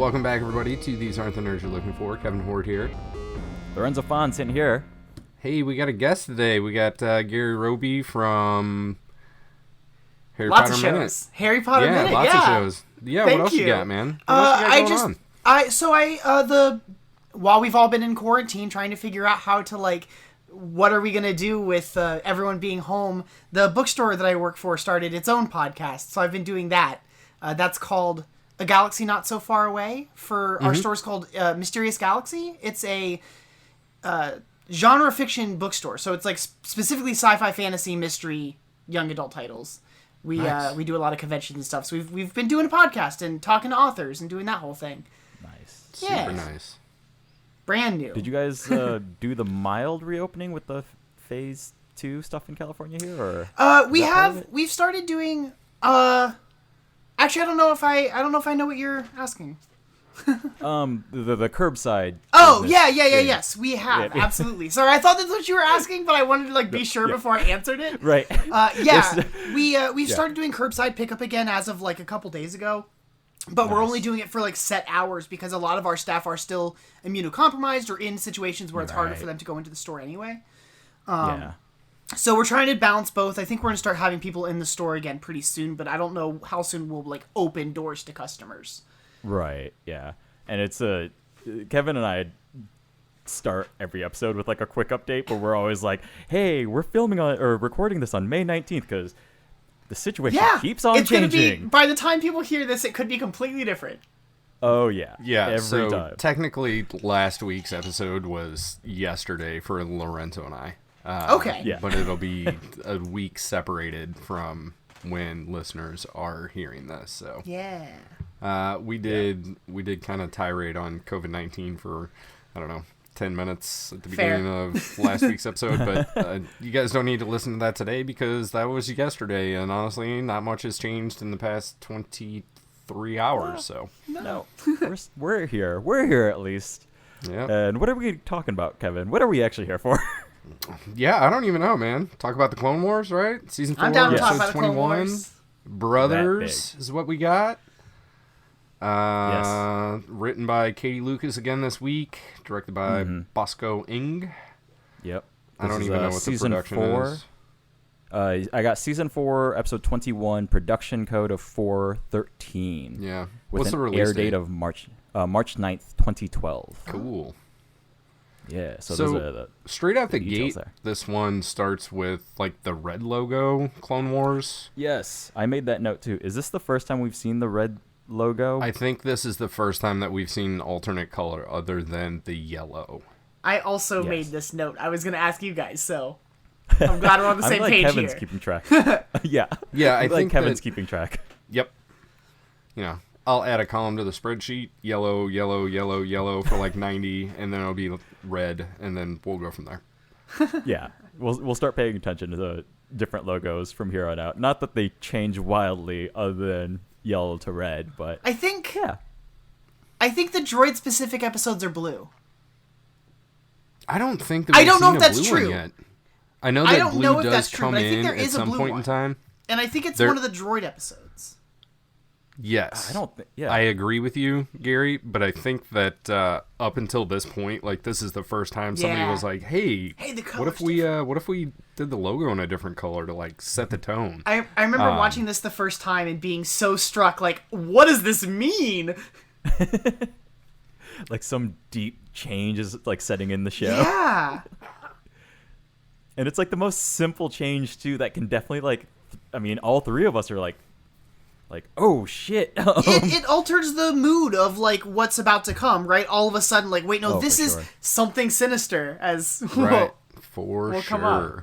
Welcome back, everybody, to These Aren't the Nerds You're Looking For. Kevin Horde here. Lorenzo Fon sitting here. Hey, we got a guest today. We got Gary Roby from Harry Lots Potter of Minute. shows. Harry Potter Yeah, Minute, lots of shows. Yeah, Thank what else you got, man? What else you got going on? While we've all been in quarantine trying to figure out how to, what are we going to do with everyone being home, the bookstore that I work for started its own podcast, so I've been doing that. That's called A Galaxy Not So Far Away. Our store's called Mysterious Galaxy. It's a genre fiction bookstore, so it's specifically sci-fi, fantasy, mystery, young adult titles. We do a lot of conventions and stuff, so we've been doing a podcast and talking to authors and doing that whole thing. Nice. Yeah. Super nice. Brand new. Did you guys do the mild reopening with the Phase 2 stuff in California here, or? We've started doing. Actually, I don't know if I know what you're asking. The curbside. Oh, business yes, we have, Yeah. absolutely. Sorry, I thought that's what you were asking, but I wanted to be sure before I answered it. Right. We've started doing curbside pickup again as of a couple days ago, but we're only doing it for set hours because a lot of our staff are still immunocompromised or in situations where it's harder for them to go into the store anyway. Yeah. So we're trying to balance both. I think we're going to start having people in the store again pretty soon, but I don't know how soon we'll open doors to customers. Right. Yeah. And it's Kevin and I start every episode with a quick update, but we're always hey, we're filming or recording this on May 19th because the situation keeps on changing. Gonna be, by the time people hear this, it could be completely different. Oh yeah. Yeah, every time. Technically last week's episode was yesterday for Lorenzo and I. Okay. Yeah. But it'll be a week separated from when listeners are hearing this. So Yeah. we did kind of tirade on COVID-19 for, I don't know, 10 minutes at the beginning of last week's episode, but you guys don't need to listen to that today because that was yesterday, and honestly, not much has changed in the past 23 hours. So No, we're here. We're here at least. yeah. And what are we talking about, Kevin? What are we actually here for? Yeah, I don't even know, man. Talk about the Clone Wars, right? Season 4, I'm down to talk episode about the Clone 21. Wars. Brothers is what we got. Yes. Written by Katie Lucas again this week. Directed by Bosco Ing. Yep. I don't even know what the season production 4. is. I got season 4, episode 21, production code of 413. Yeah. With What's an the release air date of March 9th, 2012. Cool. Yeah. So So, those are the straight out the details gate, there. this one starts with the red logo, Clone Wars. Yes, I made that note too. Is this the first time we've seen the red logo? I think this is the first time that we've seen an alternate color other than the yellow. I also Yes. made this note. I was going to ask you guys, so I'm glad we're on the I'm same glad page Kevin's here. keeping track. Yeah. Yeah, I I'm glad think Kevin's that- keeping track. Yep. I'll add a column to the spreadsheet, yellow, yellow, yellow, yellow for 90, and then it'll be red, and then we'll go from there. Yeah. We'll start paying attention to the different logos from here on out. Not that they change wildly other than yellow to red, but I think yeah. the droid specific episodes are blue. I don't think that I we've don't know seen if a that's blue one true. yet. I know I that don't blue know if does that's true, come but I think in there at is a some blue point in one. time. And I think it's There- one of the droid episodes. Yes. I don't think yeah. I agree with you, Gary, but I think that up until this point, this is the first time somebody Yeah. was like, "Hey, Hey, the what if color's what if we did the logo in a different color to set the tone?" I remember watching this the first time and being so struck, what does this mean? Some deep change is setting in the show. Yeah. And it's the most simple change too that can definitely all three of us are oh shit. It alters the mood of what's about to come, right? All of a sudden, wait, no, Oh, this for is sure. something sinister as Right. For will sure. come up.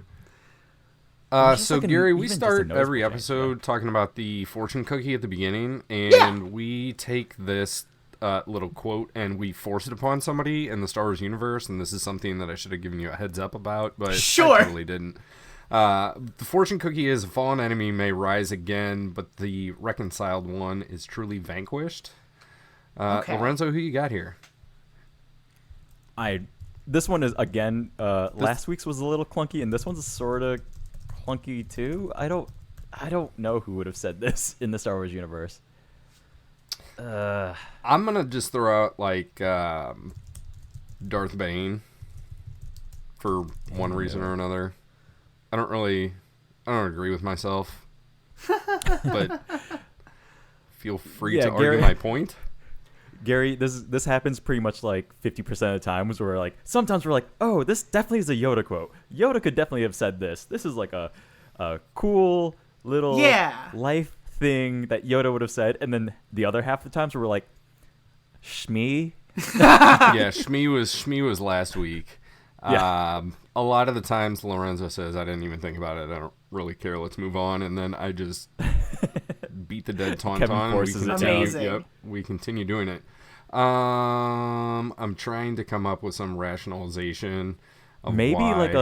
Just So Gary, we even just a start noticeable every change, episode talking about the fortune cookie at the beginning, and we take this little quote and we force it upon somebody in the Star Wars universe, and this is something that I should have given you a heads up about, but Sure. I totally didn't. The fortune cookie is a fallen enemy may rise again, but the reconciled one is truly vanquished. Okay. Lorenzo, who you got here? This one is again. Last week's was a little clunky, and this one's sort of clunky too. I don't know who would have said this in the Star Wars universe. I'm gonna just throw out like Darth Bane for one reason or another. I don't agree with myself, but feel free to argue my point. Gary, this happens pretty much like 50% of the times where like sometimes we're like, oh, this definitely is a Yoda quote. Yoda could definitely have said this. This is like a cool little life thing that Yoda would have said. And then the other half of the times where we're like, Shmi? Yeah, Shmi was last week. Yeah. A lot of the times Lorenzo says, I didn't even think about it. I don't really care. Let's move on. And then I just beat the dead tauntaun. We continue doing it. I'm trying to come up with some rationalization of maybe why. like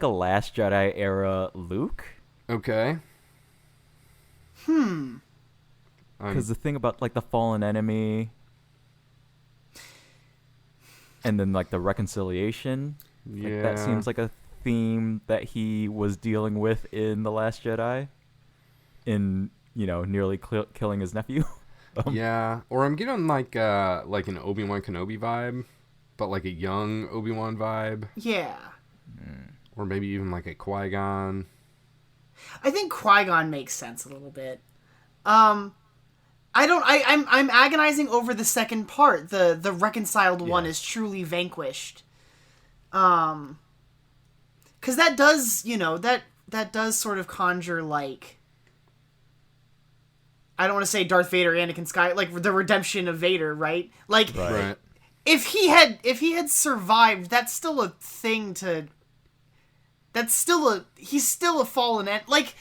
a Last Jedi era Luke. Okay. Because the thing about like the fallen enemy, and then like the reconciliation, like, that seems like a theme that he was dealing with in The Last Jedi, in nearly killing his nephew. Or I'm getting like an Obi-Wan Kenobi vibe, but like a young Obi-Wan vibe. Yeah. Or maybe even like a Qui-Gon. I think Qui-Gon makes sense a little bit. I'm agonizing over the second part. The reconciled one is truly vanquished. Because that does, that does sort of conjure like, I don't want to say Darth Vader, Anakin Sky, like the redemption of Vader, right? Like, Right. if he had survived, that's still a thing to. He's still a fallen like.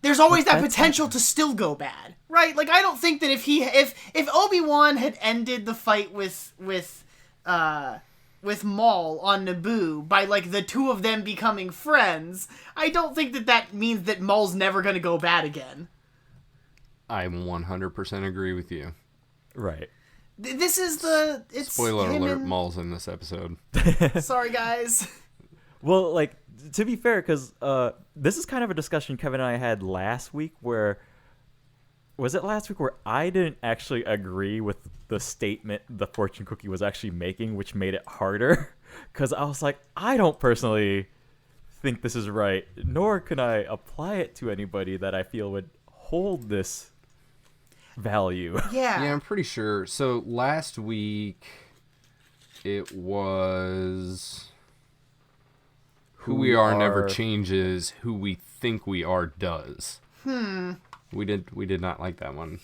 There's always that potential to still go bad, right? Like, I don't think that if Obi-Wan had ended the fight with Maul on Naboo by like the two of them becoming friends, I don't think that means that Maul's never going to go bad again. I 100% agree with you. Right. This is it's spoiler alert, Maul's in this episode. Sorry, guys. Well, like, to be fair, because this is kind of a discussion Kevin and I had last week where I didn't actually agree with the statement the fortune cookie was actually making, which made it harder. Because I was like, I don't personally think this is right, nor can I apply it to anybody that I feel would hold this value. Yeah, I'm pretty sure. So last week it was who we are never changes, who we think we are does. We did not like that one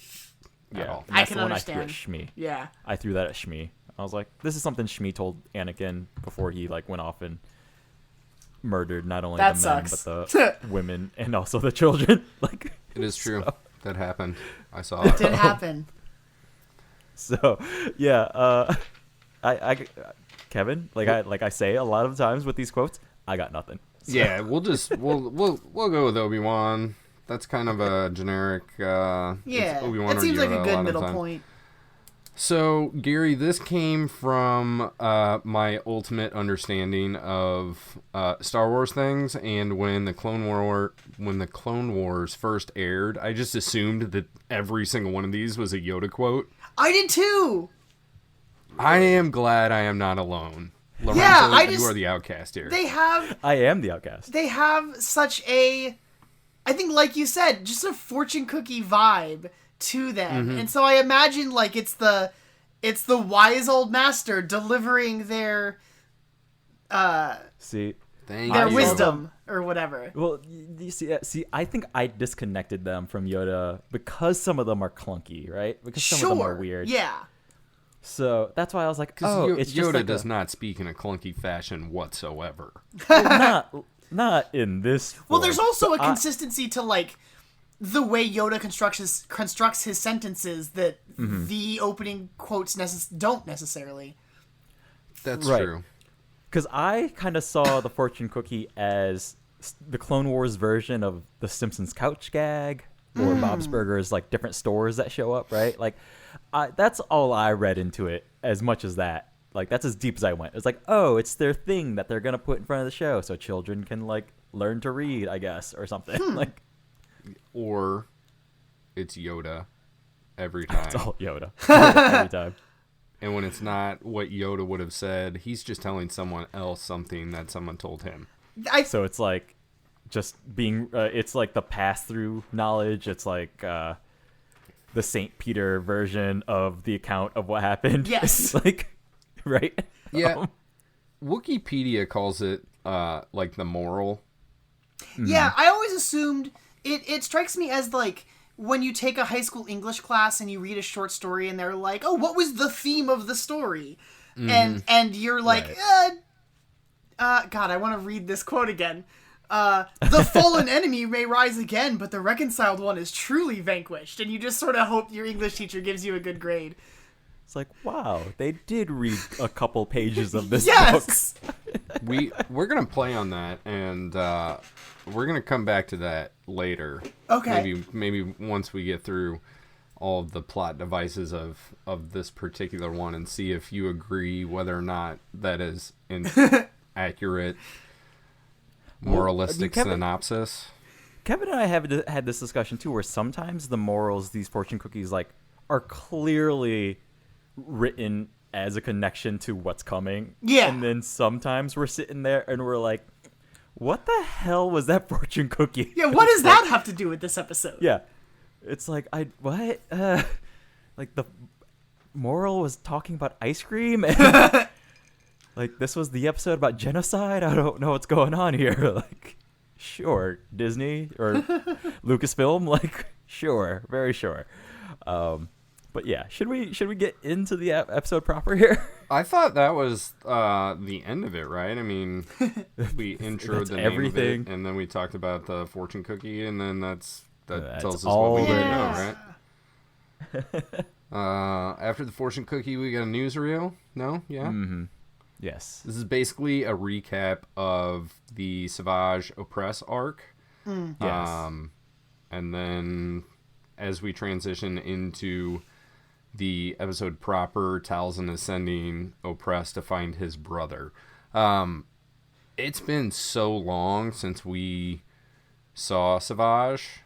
at all. And that's I can the one understand. I threw at Shmi. Yeah. I threw that at Shmi. I was like, this is something Shmi told Anakin before he like went off and murdered not only That the sucks. men but the women and also the children. Like, It is true. So. That happened. I saw It it. did happen. So yeah, I Kevin, like I say a lot of times with these quotes, I got nothing. So. Yeah, we'll go with Obi-Wan. That's kind of a generic. Yeah, Obi-Wan it seems or like Yoda a a good lot of middle the time. point. So, Gary, this came from my ultimate understanding of Star Wars things, and when the Clone Wars first aired, I just assumed that every single one of these was a Yoda quote. I did too. I am glad I am not alone. Lorenzo, you are the outcast here. I am the outcast. They have such a, I think, like you said, just a fortune cookie vibe to them, and so I imagine like it's the wise old master delivering their wisdom or whatever. Well, you see, I think I disconnected them from Yoda because some of them are clunky, right? Because some of them are weird. Yeah. So that's why I was like, it's just Yoda like does not speak in a clunky fashion whatsoever. not in this form. Well, there's also a consistency to like the way Yoda constructs his sentences that the opening quotes don't necessarily. That's right. true. Because I kind of saw the fortune cookie as the Clone Wars version of the Simpsons couch gag or Bob's Burgers, like different stores that show up, right? Like, that's all I read into it, as much as that. Like, that's as deep as I went. It's like, oh, it's their thing that they're going to put in front of the show so children can, like, learn to read, I guess, or something. Like, Or it's Yoda every time. It's all Yoda. Every time. And when it's not what Yoda would have said, he's just telling someone else something that someone told him. So it's like just being, it's like the pass-through knowledge. It's like the St. Peter version of the account of what happened. Yes. Like, right? Yeah. Wikipedia calls it like the moral. Yeah, I always assumed it strikes me as like when you take a high school English class and you read a short story and they're like, "Oh, what was the theme of the story?" And you're like, God, I want to read this quote again. The fallen enemy may rise again, but the reconciled one is truly vanquished. And you just sort of hope your English teacher gives you a good grade. It's like, wow, they did read a couple pages of this Yes! book. We're gonna play on that, and we're gonna come back to that later. Okay. Maybe once we get through all of the plot devices of this particular one, and see if you agree whether or not that is an accurate moralistic synopsis. Kevin and I have had this discussion too, where sometimes the morals, these fortune cookies, like, are clearly written as a connection to what's coming. Yeah. And then sometimes we're sitting there and we're like, what the hell was that fortune cookie? Yeah, what does that have to do with this episode? Yeah. It's like, what? Like, the moral was talking about ice cream? And like, this was the episode about genocide? I don't know what's going on here. Like, sure, Disney or Lucasfilm? Like, sure, very sure. But yeah, should we get into the episode proper here? I thought that was the end of it, right? I mean, we introed the name everything. of it, and then we talked about the fortune cookie, and then that's tells us all what we need to there know, right? After the fortune cookie, we got a newsreel. No, yeah. Mm-hmm. Yes. This is basically a recap of the Savage Opress arc. Yes. And then as we transition into the episode proper, Talzin is sending Opress to find his brother. It's been so long since we saw Savage.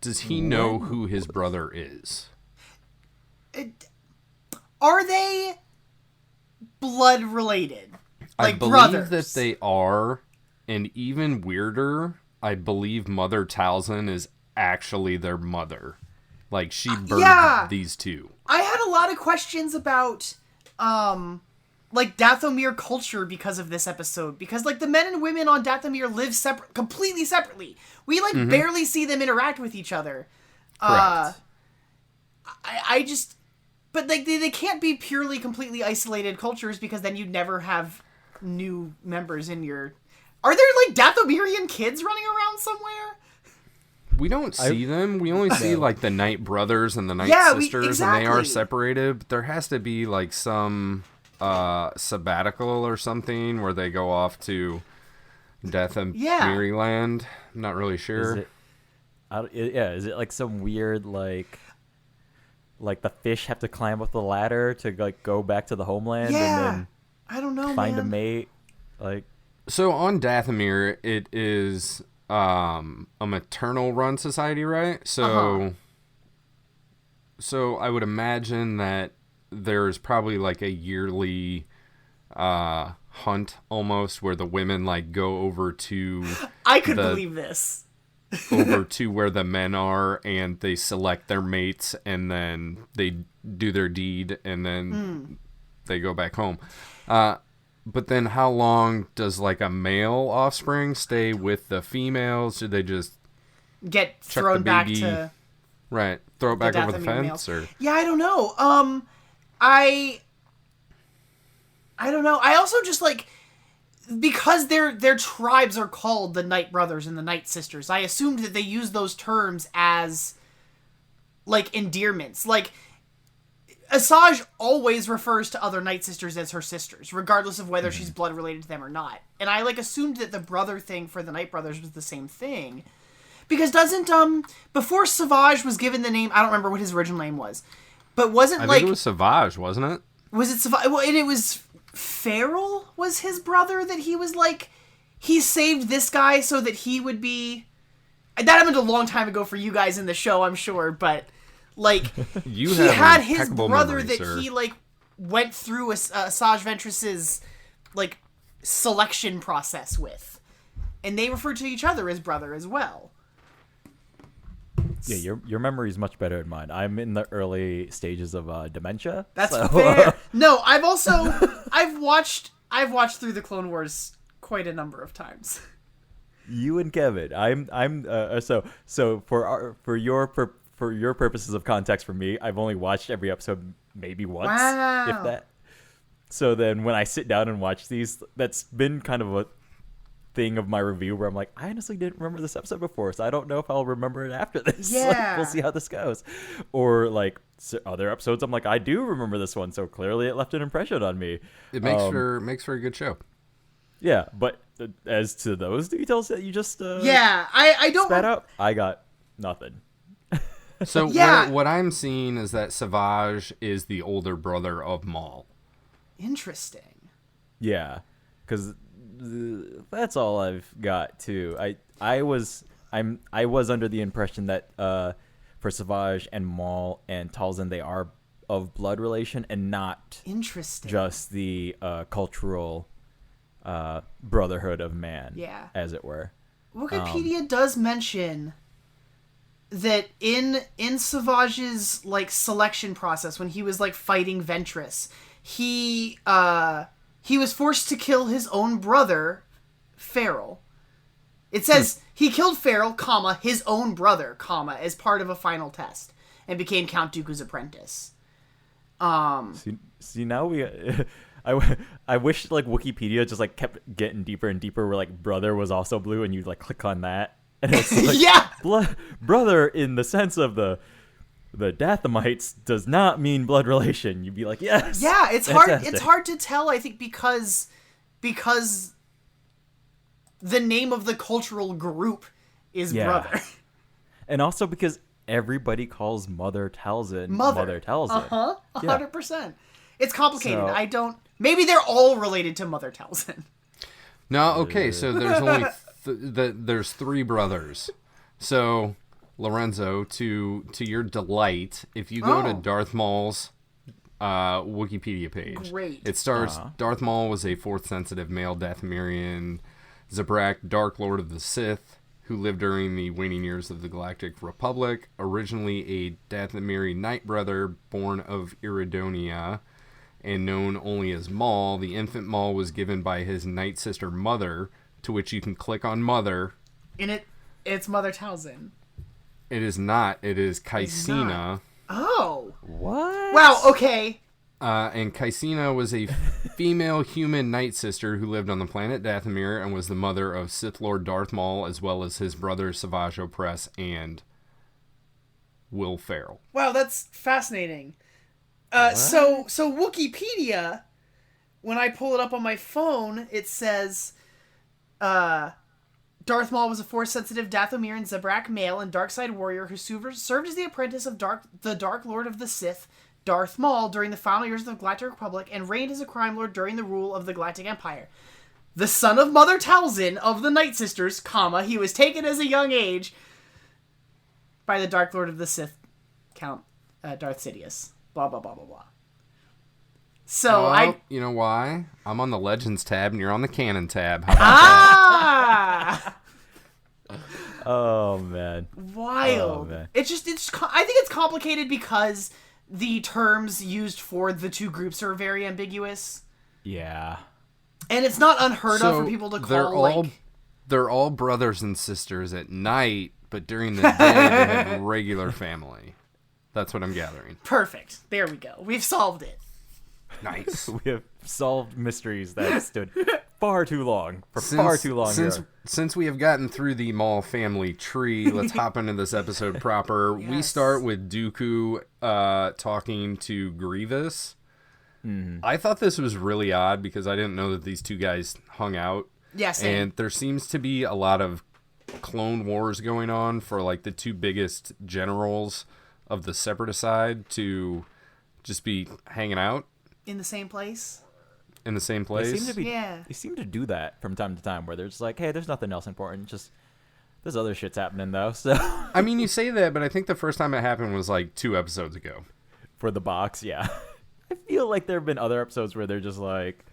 Does he know who his brother is? Are they blood related? Like I believe brothers? that they are, and even weirder, I believe Mother Talzin is actually their mother. Like, she birthed these two. I had a lot of questions about, like, Dathomir culture because of this episode. Because, like, the men and women on Dathomir live completely separately. We, like, barely see them interact with each other. Correct. I just... But, like, they can't be purely, completely isolated cultures because then you'd never have new members in your... Are there, like, Dathomirian kids running around somewhere? We don't see them. We only see, like, the Nightbrothers and the Nightsisters, exactly. and they are separated. But there has to be, like, some sabbatical or something where they go off to Dathomir land. I'm not really sure. Is it, like, some weird, like the fish have to climb up the ladder to, like, go back to the homeland and then I don't know, find man. a mate? Like, so on Dathomir, it is a maternal run society, right? So so I would imagine that there's probably like a yearly hunt almost where the women like go over to I could believe this. over to where the men are, and they select their mates, and then they do their deed, and then they go back home. But then how long does, like, a male offspring stay with the females? Do they just get thrown back to... throw it back over the Dathomir fence? male. Or Yeah, I don't know. I don't know. I also just, like... Because their tribes are called the Nightbrothers and the Nightsisters, I assumed that they use those terms as, like, endearments. Like, Asajj always refers to other Nightsisters as her sisters, regardless of whether she's blood related to them or not. And I, like, assumed that the brother thing for the Nightbrothers was the same thing. Because doesn't, before Savage was given the name, I don't remember what his original name was, but wasn't, I like... think it was Savage, wasn't it? Was it Savage? Well, and it was... Farrell was his brother that he was like, he saved this guy so that he would be... That happened a long time ago for you guys in the show, I'm sure, but Like, You he have had an his impeccable brother memory, that sir. he, like, went through Asajj Ventress's, like, selection process with. And they referred to each other as brother as well. Yeah, your memory is much better than mine. I'm in the early stages of dementia. That's so- fair. No, I've watched through the Clone Wars quite a number of times. You and Kevin. So for your purposes of context, for me, I've only watched every episode maybe once, Wow. if that. So then when I sit down and watch these, that's been kind of a thing of my review where I'm like, I honestly didn't remember this episode before, so I don't know if I'll remember it after this. Like, Yeah. we'll see how this goes. Or like other episodes, I'm like, I do remember this one, so clearly it left an impression on me. It makes for a good show. Yeah, but as to those details that you just I don't. spat out, I got nothing. So Yeah. what I'm seeing is that Savage is the older brother of Maul. Interesting. Yeah, because that's all I've got too. I was under the impression that for Savage and Maul and Talzin, they are of blood relation and not Interesting. just the cultural brotherhood of man. Yeah. as it were. Wikipedia does mention that in Savage's like selection process when he was like fighting Ventress, he was forced to kill his own brother, Farrell. It says he killed Farrell, comma, his own brother, comma, as part of a final test, and became Count Dooku's apprentice. See now we. I wish like Wikipedia just like kept getting deeper and deeper where like brother was also blue and you like click on that and it's like Yeah! brother in the sense of the Dathomites does not mean blood relation. You'd be like, yes. Yeah, it's fantastic. hard to tell, I think, because the name of the cultural group is Yeah. brother. And also because everybody calls Mother Talzin Mother Talzin. 100%. It's complicated. So- Maybe they're all related to Mother Talzin. No, okay, so there's only there's three brothers. So Lorenzo, to your delight, if you go to Oh. Darth Maul's Wikipedia page, Great. it starts. Darth Maul was a fourth sensitive male Dathomirian Zabrak, Dark Lord of the Sith, who lived during the waning years of the Galactic Republic. Originally a Dathomiri Nightbrother, born of Iridonia, and known only as Maul. The infant Maul was given by his Nightsister mother, to which you can click on Mother. It's Mother Talzin. It is not. It is It's Kaisina. not. Oh. What? Wow, okay. And Kaisina was a female human Nightsister who lived on the planet Dathomir and was the mother of Sith Lord Darth Maul, as well as his brothers Savage Opress and Will Ferrell. Wow, that's fascinating. So Wikipedia, when I pull it up on my phone, it says Darth Maul was a Force-sensitive Dathomir and Zabrak male and dark side warrior who served as the apprentice of the Dark Lord of the Sith, Darth Maul, during the final years of the Galactic Republic, and reigned as a crime lord during the rule of the Galactic Empire. The son of Mother Talzin of the Nightsisters, comma, he was taken as a young age by the Dark Lord of the Sith, Count Darth Sidious. Blah, blah, blah, blah, blah. So, Well, you know why? I'm on the Legends tab and you're on the Canon tab. How about Ah! Oh man. Wild. Oh, man. I think it's complicated because the terms used for the two groups are very ambiguous. Yeah. And it's not unheard of So for people to call, they're all brothers and sisters at night, but during the day they have regular family. That's what I'm gathering. Perfect. There we go. We've solved it. Nice. We have solved mysteries that stood far too long far too long. Since we have gotten through the Maul family tree, let's hop into this episode proper. Yes. We start with Dooku talking to Grievous. I thought this was really odd because I didn't know that these two guys hung out. Yes. And there seems to be a lot of Clone Wars going on for like the two biggest generals of the Separatist side to just be hanging out in the same place. in the same place. They seem to be. Yeah. They seem to do that from time to time, where they're just like, "Hey, there's nothing else important. Just There's other shit's happening though. So I mean, you say that, but I think the first time it happened was like 2 episodes ago. for the box, yeah. I feel like there have been other episodes where they're just like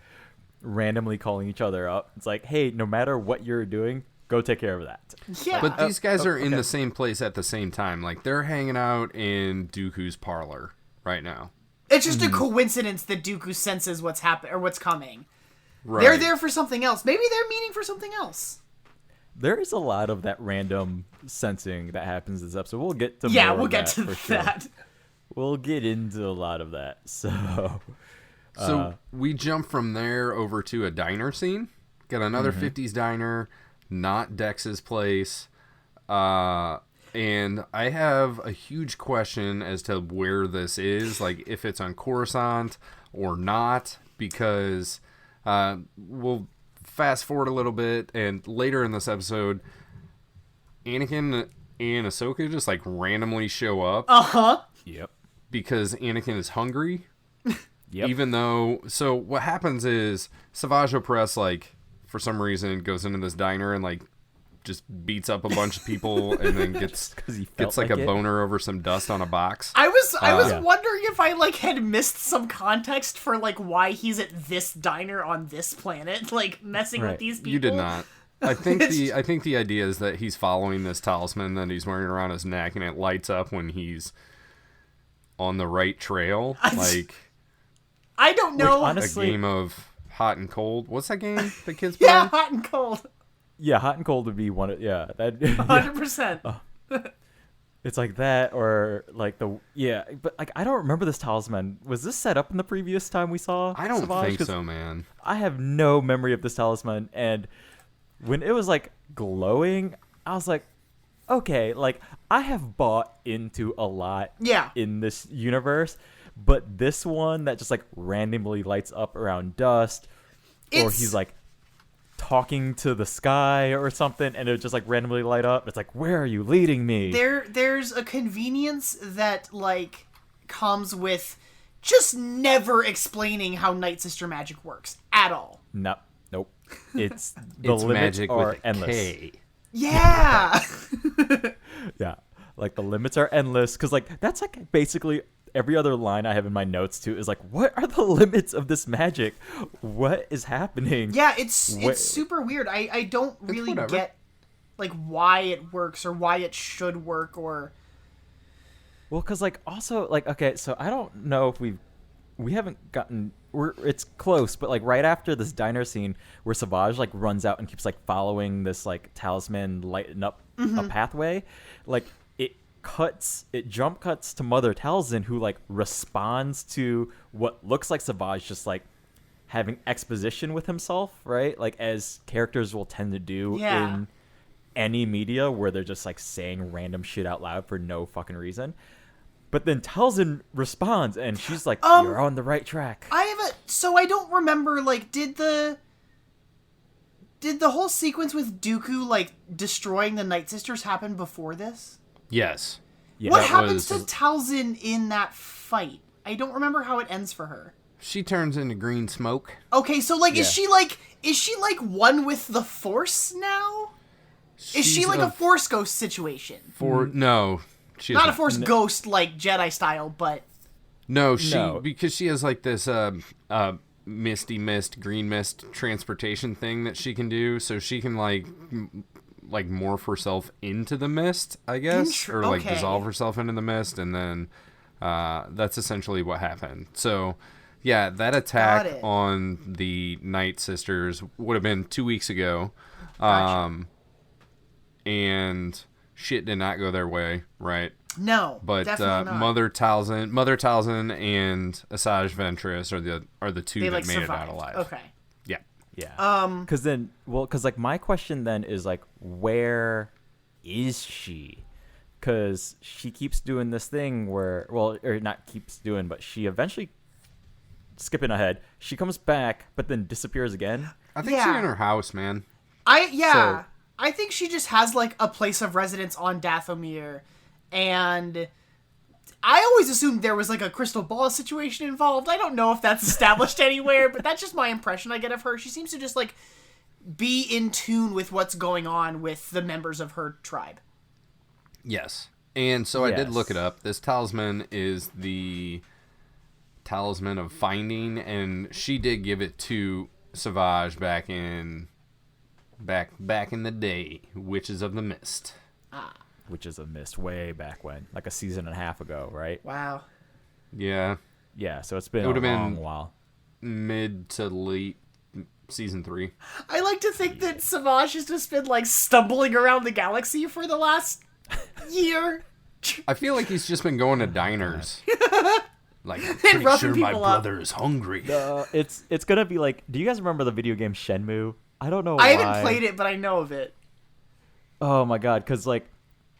randomly calling each other up. It's like, hey, no matter what you're doing, go take care of that. Yeah. But these guys are in okay. the same place at the same time. Like, they're hanging out in Dooku's parlor right now. It's just a coincidence that Dooku senses what's happening or what's coming. Right. They're there for something else. Maybe they're meeting for something else. There is a lot of that random sensing that happens this episode. We'll get to Yeah, more we'll of get that to for sure. that. We'll get into a lot of that. So we jump from there over to a diner scene. Got another 50s diner, not Dex's place. And I have a huge question as to where this is, like if it's on Coruscant or not, because we'll fast forward a little bit, and later in this episode, Anakin and Ahsoka just like randomly show up. Uh-huh. Yep. Because Anakin is hungry. Yep. Even though, so what happens is Savage Opress, like, for some reason goes into this diner and like just beats up a bunch of people and then gets he felt like like a it. boner over some dust on a box. I was Yeah. wondering if I like had missed some context for like why he's at this diner on this planet, like messing with Right. these people. You did not. I think the idea is that he's following this talisman that he's wearing around his neck, and it lights up when he's on the right trail. Like I don't know. honestly- a game of hot and cold. What's that game the kids play? Yeah, hot and cold. Yeah, hot and cold would be one of that 100%. it's like that or like but like I don't remember this talisman. Was this set up in the previous time we saw I don't Savage? think 'Cause so, man. I have no memory of this talisman, and when it was like glowing, I was like, okay, like I have bought into a lot Yeah. in this universe, but this one that just like randomly lights up around dust, or It's- he's like talking to the sky or something, and it would just like randomly light up. It's like, where are you leading me? There's a convenience that like comes with just never explaining how Nightsister magic works at all. Nope. It's the It's limits magic are with a endless. K. Yeah. Yeah, like the limits are endless, because like that's like basically every other line I have in my notes too is like, what are the limits of this magic? What is happening? Yeah, it's Wha- super weird. I don't really whatever. get like why it works or why it should work or Well, because like also like okay, so I don't know if we haven't gotten it's close, but like right after this diner scene where Savage like runs out and keeps like following this like talisman lighting up a pathway, like it jump cuts to Mother Talzin, who like responds to what looks like Savage just like having exposition with himself, right? Like as characters will tend to do Yeah. in any media where they're just like saying random shit out loud for no fucking reason. But then Talzin responds, and she's like, "You're on the right track." So I don't remember, like, did the whole sequence with Dooku, like, destroying the Nightsisters happen before this? Yes. Yeah, What that happens to was- Talzin in that fight? I don't remember how it ends for her. She turns into green smoke. Okay, so, like, Yeah. is she one with the Force now? Is she She's like a Force ghost situation? No. She Not is a Force ghost, like, Jedi style, but... No, No. because she has like this misty mist, green mist transportation thing that she can do, so she can like morph herself into the mist, I guess, or like okay. dissolve herself into the mist, and then that's essentially what happened. So yeah, that Got attack it. on the Nightsisters would have been 2 weeks ago, Gotcha. and shit did not go their way, right? No, But definitely not. Mother Talzin and Asajj Ventress are the two They, that like, made survived. it out alive. Okay. Yeah. Yeah. Because like my question then is like, where is she? Because she keeps doing this thing where, or not keeps doing, but she eventually, skipping ahead, she comes back, but then disappears again. I think Yeah. she's in her house, man. I think she just has like a place of residence on Dathomir, and I always assumed there was like a crystal ball situation involved. I don't know if that's established anywhere, but that's just my impression I get of her. She seems to just like be in tune with what's going on with the members of her tribe. Yes. And so I did Yes. look it up. This talisman is the talisman of finding, and she did give it to Savage back in the day, Witches of the Mist. Witches of Mist, way back when, like a season and a half ago, right? Wow. Yeah. Yeah, so it's been It a would've long been- while. Mid to late season 3. I like to think that Savage has just been like stumbling around the galaxy for the last year. I feel like he's just been going to diners. Like, I'm pretty roughing sure my people up. brother is hungry. It's gonna be like, do you guys remember the video game Shenmue? I don't know I why. haven't played it, but I know of it. Oh my god, because like,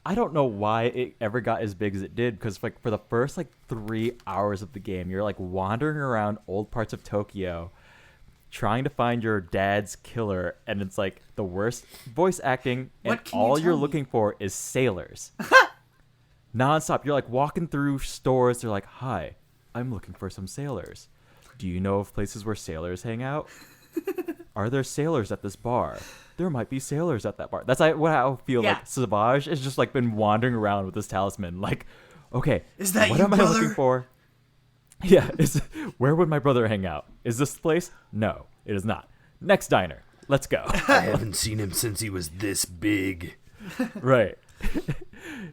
I don't know why it ever got as big as it did. Because like for the first like 3 hours of the game, you're like wandering around old parts of Tokyo, trying to find your dad's killer, and it's like the worst voice acting, and What can you all you're tell me? looking for is sailors. Nonstop, you're like walking through stores. They're like, "Hi, I'm looking for some sailors. Do you know of places where sailors hang out? Are there sailors at this bar? There might be sailors at that bar." That's like what I feel Yeah. like. Savage has just like been wandering around with this talisman. Like, okay, Is that what you, am I brother? looking for? Yeah, where would my brother hang out? Is this the place? No, it is not. Next diner. Let's go. I haven't seen him since he was this big. Right.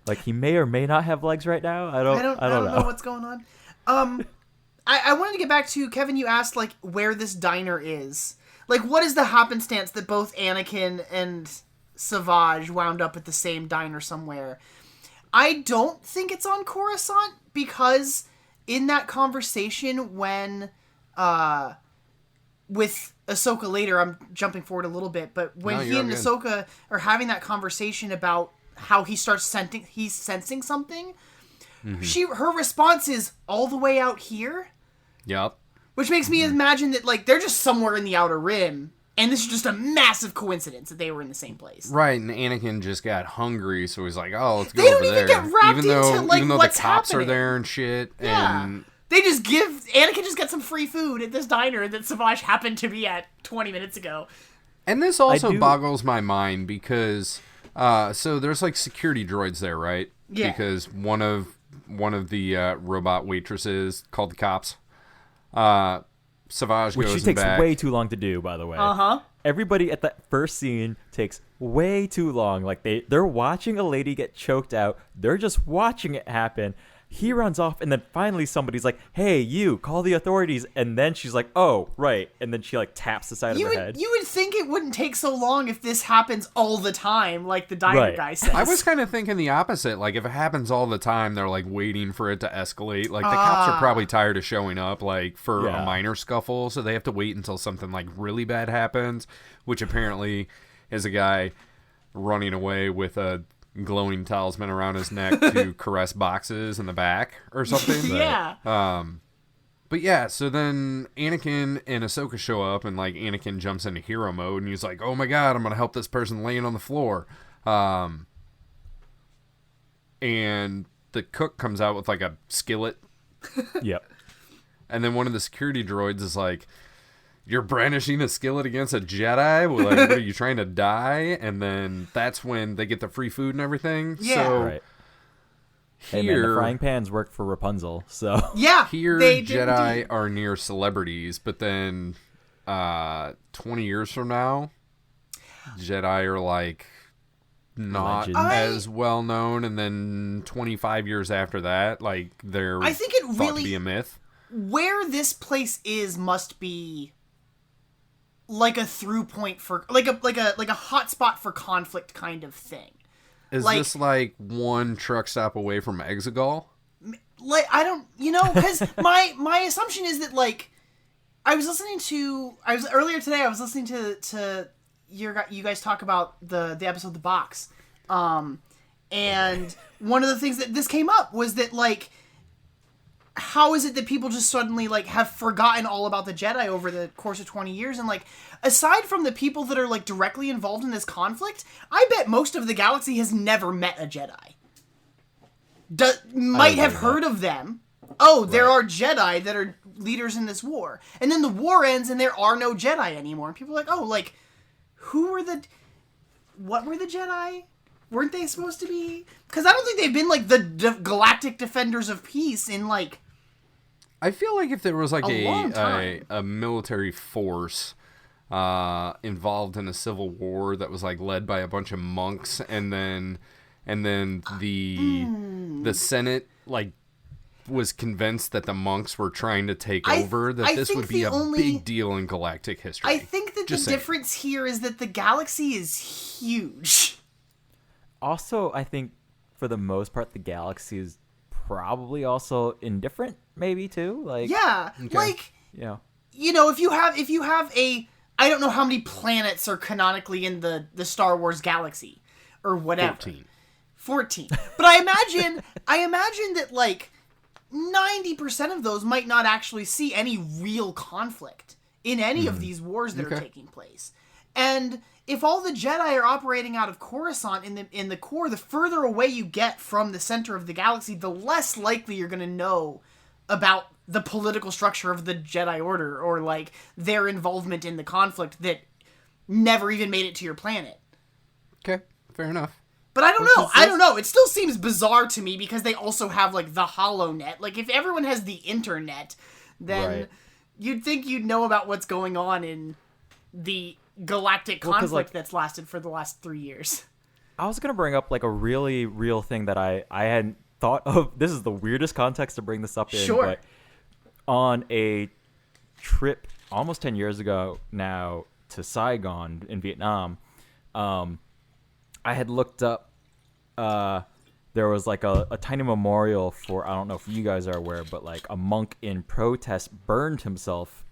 Like he may or may not have legs right now. I don't know. What's going on. I wanted to get back to Kevin. You asked like where this diner is. Like, what is the happenstance that both Anakin and Savage wound up at the same diner somewhere? I don't think it's on Coruscant, because in that conversation when with Ahsoka later, I'm jumping forward a little bit, but when No, he you're and good. Ahsoka are having that conversation about how he starts sensing something, her response is all the way out here, Yep. which makes me imagine that like they're just somewhere in the Outer Rim, and this is just a massive coincidence that they were in the same place. Right, and Anakin just got hungry, so he's like, "Oh, let's go They over don't even there." get wrapped into, like, even though what's the cops happening. are there and shit, Yeah. and They just give Anakin just got some free food at this diner that Savage happened to be at 20 minutes ago. this also do- boggles my mind because so there's like security droids there, right? Yeah. Because one of the robot waitresses called the cops. Savage Which goes she in takes back. way too long to do, by the way. Uh-huh. Everybody at that first scene takes way too long. Like they're watching a lady get choked out. They're just watching it happen. He runs off, and then finally somebody's like, "Hey, you, call the authorities." And then she's like, "Oh, right." And then she like taps the side of her head. You would think it wouldn't take so long if this happens all the time, like the diner Right. guy says. I was kind of thinking the opposite. Like, if it happens all the time, they're, like, waiting for it to escalate. Like, the cops are probably tired of showing up, like, for Yeah. a minor scuffle, so they have to wait until something, like, really bad happens, which apparently is a guy running away with a glowing talisman around his neck to caress boxes in the back or something. Yeah. But yeah, so then Anakin and Ahsoka show up, and like Anakin jumps into hero mode, and he's like, "Oh my god, I'm gonna help this person laying on the floor." And the cook comes out with like a skillet, Yep. and then one of the security droids is like, "You're brandishing a skillet against a Jedi? Well, like, what, are you trying to die?" And then that's when they get the free food and everything. Yeah. So Right. Hey man, the frying pans work for Rapunzel, so Yeah. Here, they did Jedi indeed. are near celebrities, but then 20 years from now, Jedi are like not Legends. as well known, and then 25 years after that, like they're I think it thought really- to be a myth. Where this place is must be like a through point for like a hotspot for conflict kind of thing. Is like- this like one truck stop away from Exegol? Like I don't, because my assumption is that like earlier today I was listening to you guys talk about the episode The Box, and one of the things that this came up was that like, how is it that people just suddenly like have forgotten all about the Jedi over the course of 20 years? And like, aside from the people that are like directly involved in this conflict, I bet most of the galaxy has never met a Jedi. Might have heard of them. Oh, there are Jedi that are leaders in this war. And then the war ends and there are no Jedi anymore. And people are like, oh, like, what were the Jedi? Weren't they supposed to be? Because I don't think they've been like the galactic defenders of peace in like. I feel like if there was like a military force involved in a civil war that was like led by a bunch of monks, and then the Senate like was convinced that the monks were trying to take over, that this would be a big deal in galactic history. I think that the difference here is that the galaxy is huge. Also, I think for the most part, the galaxy is probably also indifferent, maybe too. Like, yeah, okay. Like, yeah, you know, if you have a, I don't know how many planets are canonically in the Star Wars galaxy, or whatever. 14. But I imagine that like 90% of those might not actually see any real conflict in any of these wars that are taking place. And if all the Jedi are operating out of Coruscant in the core, the further away you get from the center of the galaxy, the less likely you're going to know about the political structure of the Jedi Order, or like their involvement in the conflict that never even made it to your planet. Okay, fair enough. But I don't know. It still seems bizarre to me because they also have like the HoloNet. Like if everyone has the internet, then you'd think you'd know about what's going on in the galactic conflict that's lasted for the last 3 years. I was going to bring up like a really real thing that I hadn't thought of. This is the weirdest context to bring this up in. Sure. But on a trip almost 10 years ago now to Saigon in Vietnam, I had looked up, there was like a tiny memorial for, I don't know if you guys are aware, but like a monk in protest burned himself.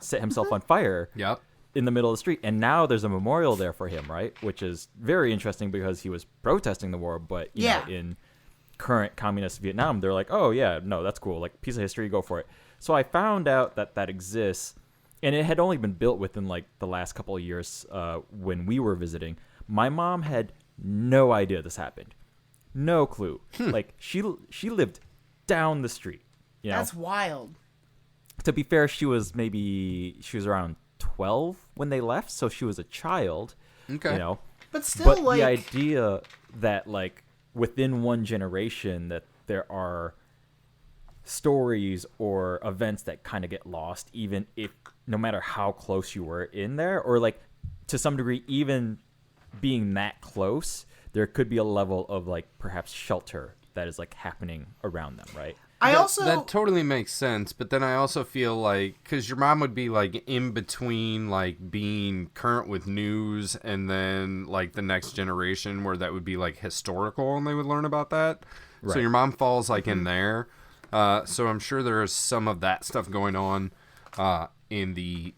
Set himself on fire. Yep. In the middle of the street. And now there's a memorial there for him, right? Which is very interesting because he was protesting the war, but you know, in current communist Vietnam, they're like, oh yeah, no, that's cool. Like, piece of history, go for it. So I found out that exists, and it had only been built within like the last couple of years when we were visiting. My mom had no idea this happened. No clue. Like, she lived down the street. You know? That's wild. To be fair, she was around 12 when they left, so she was a child. Okay. You know? But still, like, the idea that like within one generation that there are stories or events that kind of get lost, even if no matter how close you were in there, or like to some degree even being that close, there could be a level of like perhaps shelter that is like happening around them, right? That totally makes sense, but then I also feel like, because your mom would be like in between like being current with news and then like the next generation where that would be like historical and they would learn about that. Right. So your mom falls like in there. So I'm sure there's some of that stuff going on in the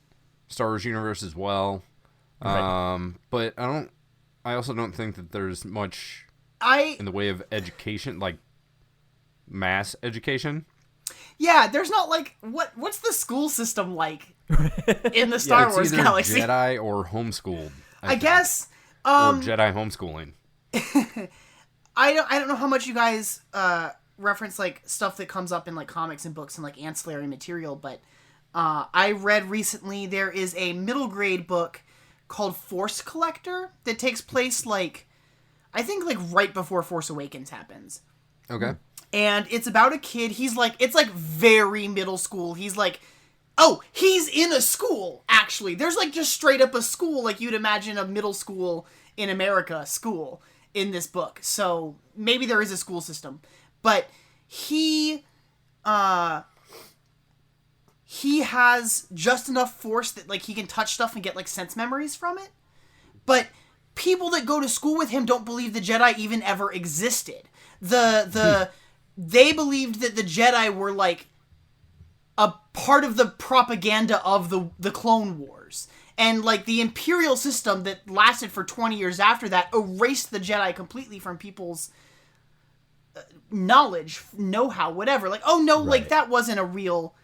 Star Wars universe as well. Right. But I also don't think that there's much in the way of education, like mass education. Yeah, there's not like what's the school system like in the Star Wars either galaxy? Jedi or homeschooled. I guess or Jedi homeschooling. I don't know how much you guys reference like stuff that comes up in like comics and books and like ancillary material, but I read recently there is a middle grade book called Force Collector that takes place like I think like right before Force Awakens happens. Okay. And it's about a kid. He's like, it's like very middle school. He's like, oh, he's in a school, actually. There's like just straight up a school, like you'd imagine a middle school in America school in this book. So maybe there is a school system. But he has just enough force that like he can touch stuff and get like sense memories from it. But people that go to school with him don't believe the Jedi even ever existed. They believed that the Jedi were like a part of the propaganda of the Clone Wars. And like the Imperial system that lasted for 20 years after that erased the Jedi completely from people's knowledge, know-how, whatever. Like, oh no, like that wasn't a real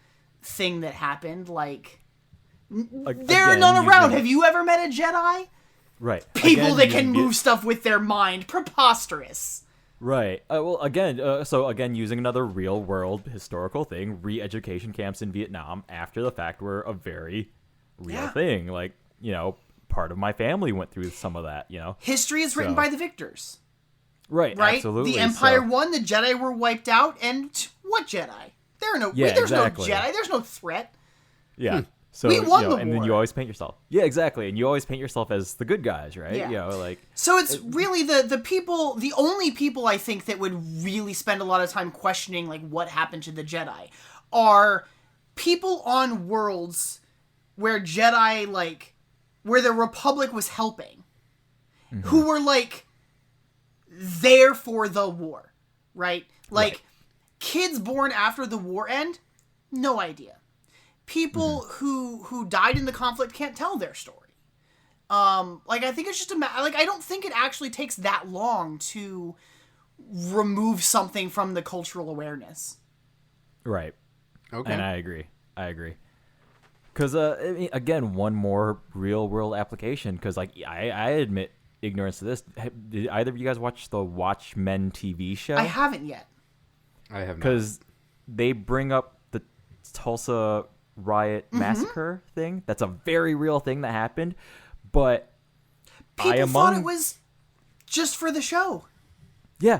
thing that happened. Like, there are none around. Have you ever met a Jedi? Right. People that can move stuff with their mind. Preposterous. Right. Well, again, using another real-world historical thing, re-education camps in Vietnam after the fact were a very real thing. Like, you know, part of my family went through some of that, History is written by the victors. Right, absolutely. The Empire won, the Jedi were wiped out, and what Jedi? There's no Jedi, there's no threat. Yeah. So, we won the war. And then you always paint yourself. Yeah, exactly. And you always paint yourself as the good guys, right? Yeah. So it's really the only people I think that would really spend a lot of time questioning like what happened to the Jedi are people on worlds where Jedi, where the Republic was helping, who were there for the war, right? Kids born after the war end, no idea. People who died in the conflict can't tell their story. I think it's just I don't think it actually takes that long to remove something from the cultural awareness. Right. Okay. And I agree. Because, again, one more real-world application, because, I admit ignorance to this. Did either of you guys watch the Watchmen TV show? I haven't yet. I have not. Because they bring up the Tulsa riot massacre thing. That's a very real thing that happened, but people thought it was just for the show. Yeah,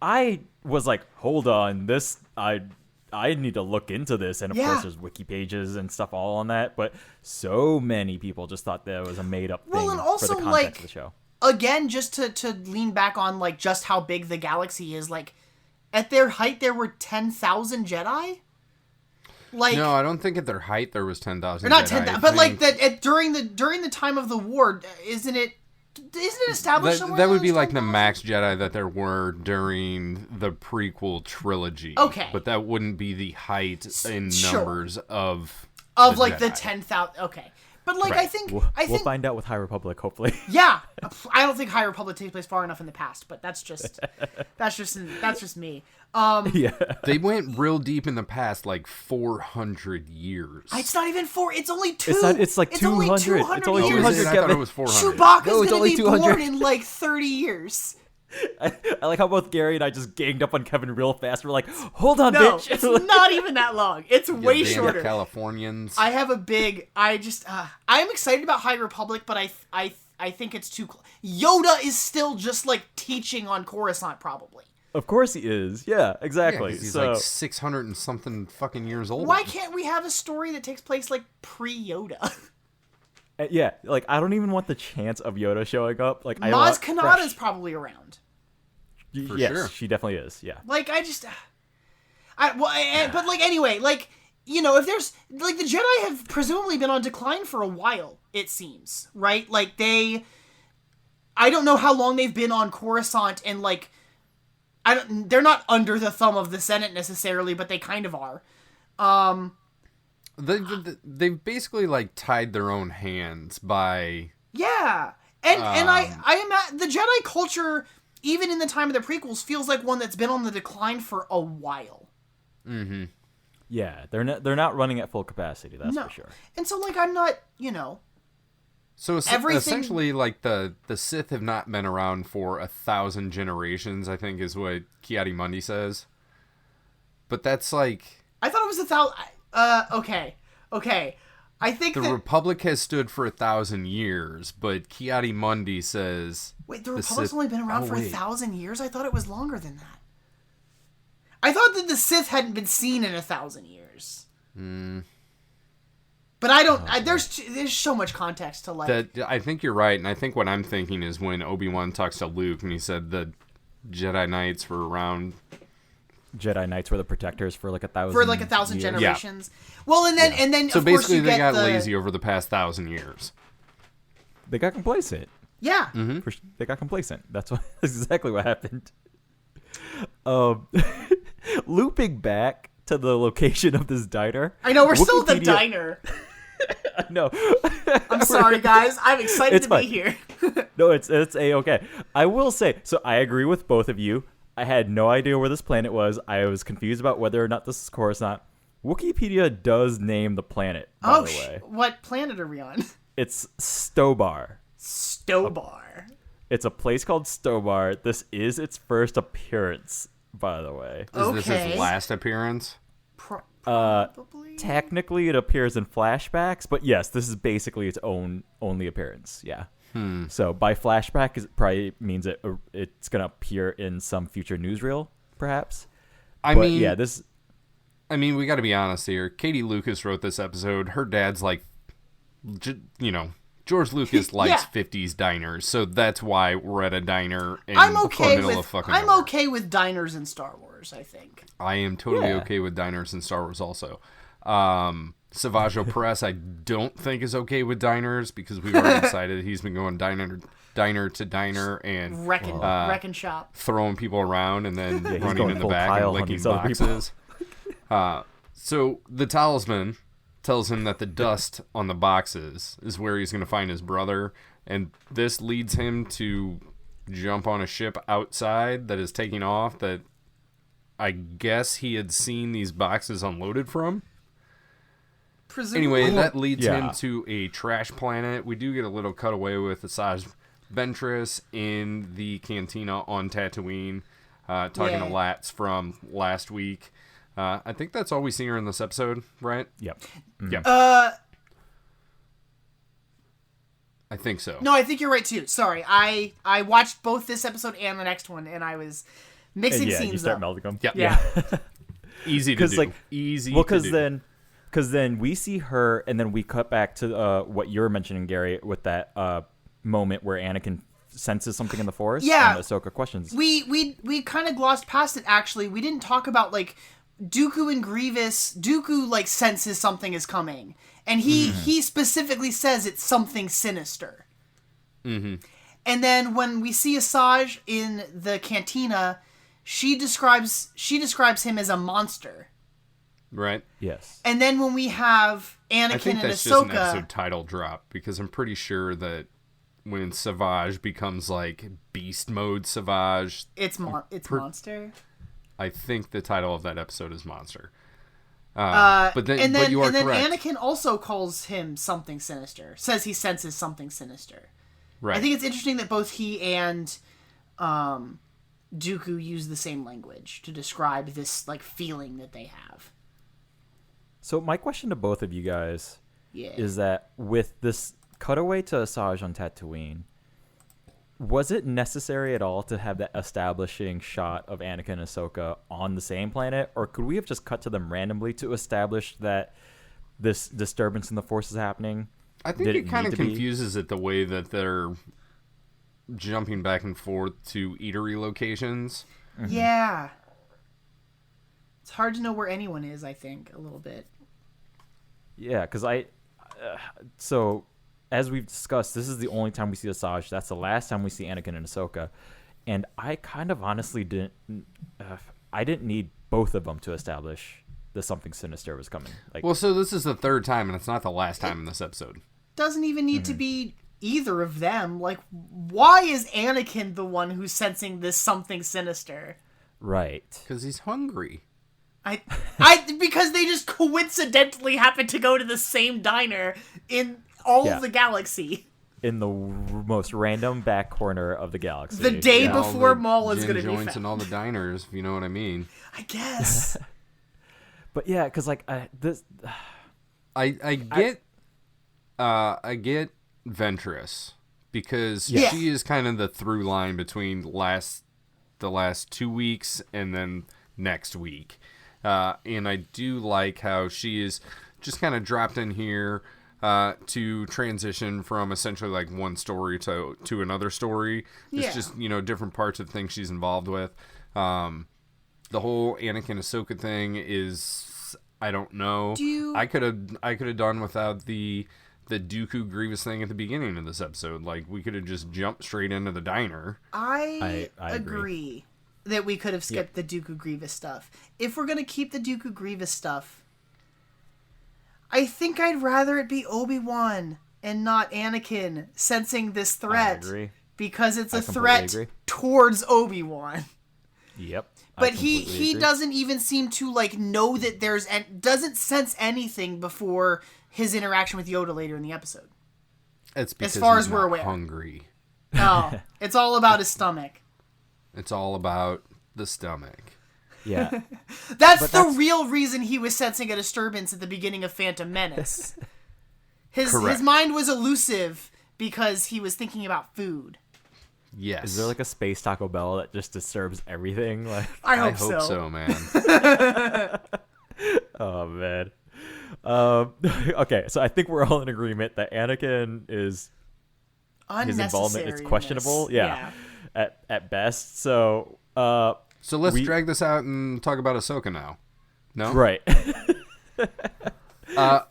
I was hold on, this I need to look into this, and of course there's wiki pages and stuff all on that, but so many people just thought that was a made-up thing and also, for the context of the show. Again, just to lean back on just how big the galaxy is, at their height there were 10,000 Jedi. No, I don't think at their height there was 10,000. Or not 10,000, but during the time of the war, isn't it established that would be the max Jedi that there were during the prequel trilogy. Okay. But that wouldn't be the height in numbers of the 10,000. Okay. But right. I think we'll find out with High Republic, hopefully. Yeah. I don't think High Republic takes place far enough in the past, but that's just me. Yeah. They went real deep in the past, 400 years. It's not even 4. It's only 2. It's 200. It's only 200. It's only 200, years. I thought it was 400. Chewbacca's going to be born in 30 years. I like how both Gary and I just ganged up on Kevin real fast. We're like, hold on, no, bitch. It's not even that long. It's way shorter. Californians. I have a big... I'm excited about High Republic, but I think it's too... Yoda is still just, teaching on Coruscant, probably. Of course he is. Yeah, exactly. Yeah, he's so 600 and something fucking years old. Why can't we have a story that takes place, pre-Yoda? Yeah, I don't even want the chance of Yoda showing up. Maz Kanata's probably around. For yes, sure. she definitely is. Yeah. But anyway, if there's the Jedi have presumably been on decline for a while, it seems, right? I don't know how long they've been on Coruscant, and they're not under the thumb of the Senate necessarily, but they kind of are. They've basically tied their own hands by and I am the Jedi culture, even in the time of the prequels, feels like one that's been on the decline for a while. Mm-hmm. Yeah, they're not running at full capacity. That's for sure. And so I'm not So everything... essentially, the Sith have not been around for 1,000 generations, I think is what Ki-Adi-Mundi says. But that's I thought it was 1,000... Okay. I think the Republic has stood for 1,000 years, but Ki-Adi-Mundi says... Wait, the Republic's only been around for 1,000 years? I thought it was longer than that. I thought that the Sith hadn't been seen in 1,000 years. But I don't... there's so much context to I think you're right, and I think what I'm thinking is when Obi-Wan talks to Luke, and he said the Jedi Knights were around... Jedi Knights were the protectors for 1,000 for 1,000 years. generations. Yeah. Well, and then so of basically course they got lazy over the past 1,000 years. They got complacent. Yeah. Mm-hmm. They got complacent. That's exactly what happened. Looping back to the location of this diner. I know we're still at the diner. No. I'm sorry, guys. I'm excited to be here. No, it's A-okay. I will say, so I agree with both of you. I had no idea where this planet was. I was confused about whether or not this is Coruscant. Wikipedia does name the planet, by the way. What planet are we on? It's Stobar. Stobar. It's a place called Stobar. This is its first appearance, by the way. Is this its last appearance? Probably. Technically, it appears in flashbacks, but yes, this is basically its only appearance. Yeah. So by flashback, it probably means it's gonna appear in some future newsreel, perhaps. I mean, we got to be honest here. Katie Lucas wrote this episode. Her dad's like, George Lucas likes 50s diners, so that's why we're at a diner in the middle of fucking nowhere. I'm okay with diners in Star Wars, I think. I am totally okay with diners in Star Wars also. Savage Opress, I don't think is okay with diners because we've already decided he's been going diner to diner and wrecking shop, throwing people around and then running in the back and licking boxes. So the talisman tells him that the dust on the boxes is where he's going to find his brother, and this leads him to jump on a ship outside that is taking off that I guess he had seen these boxes unloaded from. Presumably. Anyway, that leads him to a trash planet. We do get a little cutaway with Asajj Ventress in the cantina on Tatooine, talking to Lats from last week. I think that's all we see her in this episode, right? Yep. Yep. I think so. No, I think you're right too. Sorry, I watched both this episode and the next one, and I was mixing scenes. You start up. melding them. Yep. Yeah. Easy to do. Easy. Well, because then we see her, and then we cut back to what you were mentioning, Gary, with that moment where Anakin senses something in the forest. Yeah. And Ahsoka questions. We kind of glossed past it. Actually, we didn't talk about like Dooku and Grievous. Dooku like senses something is coming, and he specifically says it's something sinister. Mm-hmm. And then when we see Asajj in the cantina, she describes him as a monster. Right. Yes. And then when we have Anakin I think and that's Ahsoka, just an episode title drop because I'm pretty sure that when Savage becomes like beast mode Savage, it's monster. I think the title of that episode is Monster. But you are correct. Anakin also calls him something sinister. Says he senses something sinister. Right. I think it's interesting that both he and Dooku use the same language to describe this like feeling that they have. So my question to both of you guys is that with this cutaway to Asajj on Tatooine, was it necessary at all to have that establishing shot of Anakin and Ahsoka on the same planet, or could we have just cut to them randomly to establish that this disturbance in the Force is happening? I think it kind of confuses it the way that they're jumping back and forth to eatery locations. Mm-hmm. Yeah. It's hard to know where anyone is, I think, a little bit. Yeah, because so as we've discussed, this is the only time we see Asajj. That's the last time we see Anakin and Ahsoka. And I kind of honestly didn't need both of them to establish that something sinister was coming. So this is the third time, and it's not the last time in this episode. Doesn't even need to be either of them. Like, why is Anakin the one who's sensing this something sinister? Right. Because he's hungry. Because they just coincidentally happen to go to the same diner in all of the galaxy. In the most random back corner of the galaxy. The day before Maul is going to be found. Joints and all the diners, if you know what I mean. I guess. But yeah, because like I get Ventress because she is kind of the through line between the last 2 weeks and then next week. And I do like how she is just kind of dropped in here to transition from essentially like one story to another story. It's just, different parts of things she's involved with. The whole Anakin Ahsoka thing is, I don't know. I could have done without the Dooku Grievous thing at the beginning of this episode. Like, we could have just jumped straight into the diner. I agree that we could have skipped the Dooku Grievous stuff. If we're going to keep the Dooku Grievous stuff, I think I'd rather it be Obi-Wan and not Anakin sensing this threat. I agree. Because it's a threat towards Obi-Wan. Yep. But he doesn't even seem to like know that doesn't sense anything before his interaction with Yoda later in the episode. It's because as far he's as we're aware. Hungry. Oh, it's all about his stomach. It's all about the stomach. Yeah. That's real reason he was sensing a disturbance at the beginning of Phantom Menace. His mind was elusive because he was thinking about food. Yes. Is there like a space Taco Bell that just disturbs everything? Like, I hope so, man. oh man. Okay, so I think we're all in agreement that Anakin is his involvement is questionable. Yeah. At best. So let's drag this out and talk about Ahsoka now. No? Right.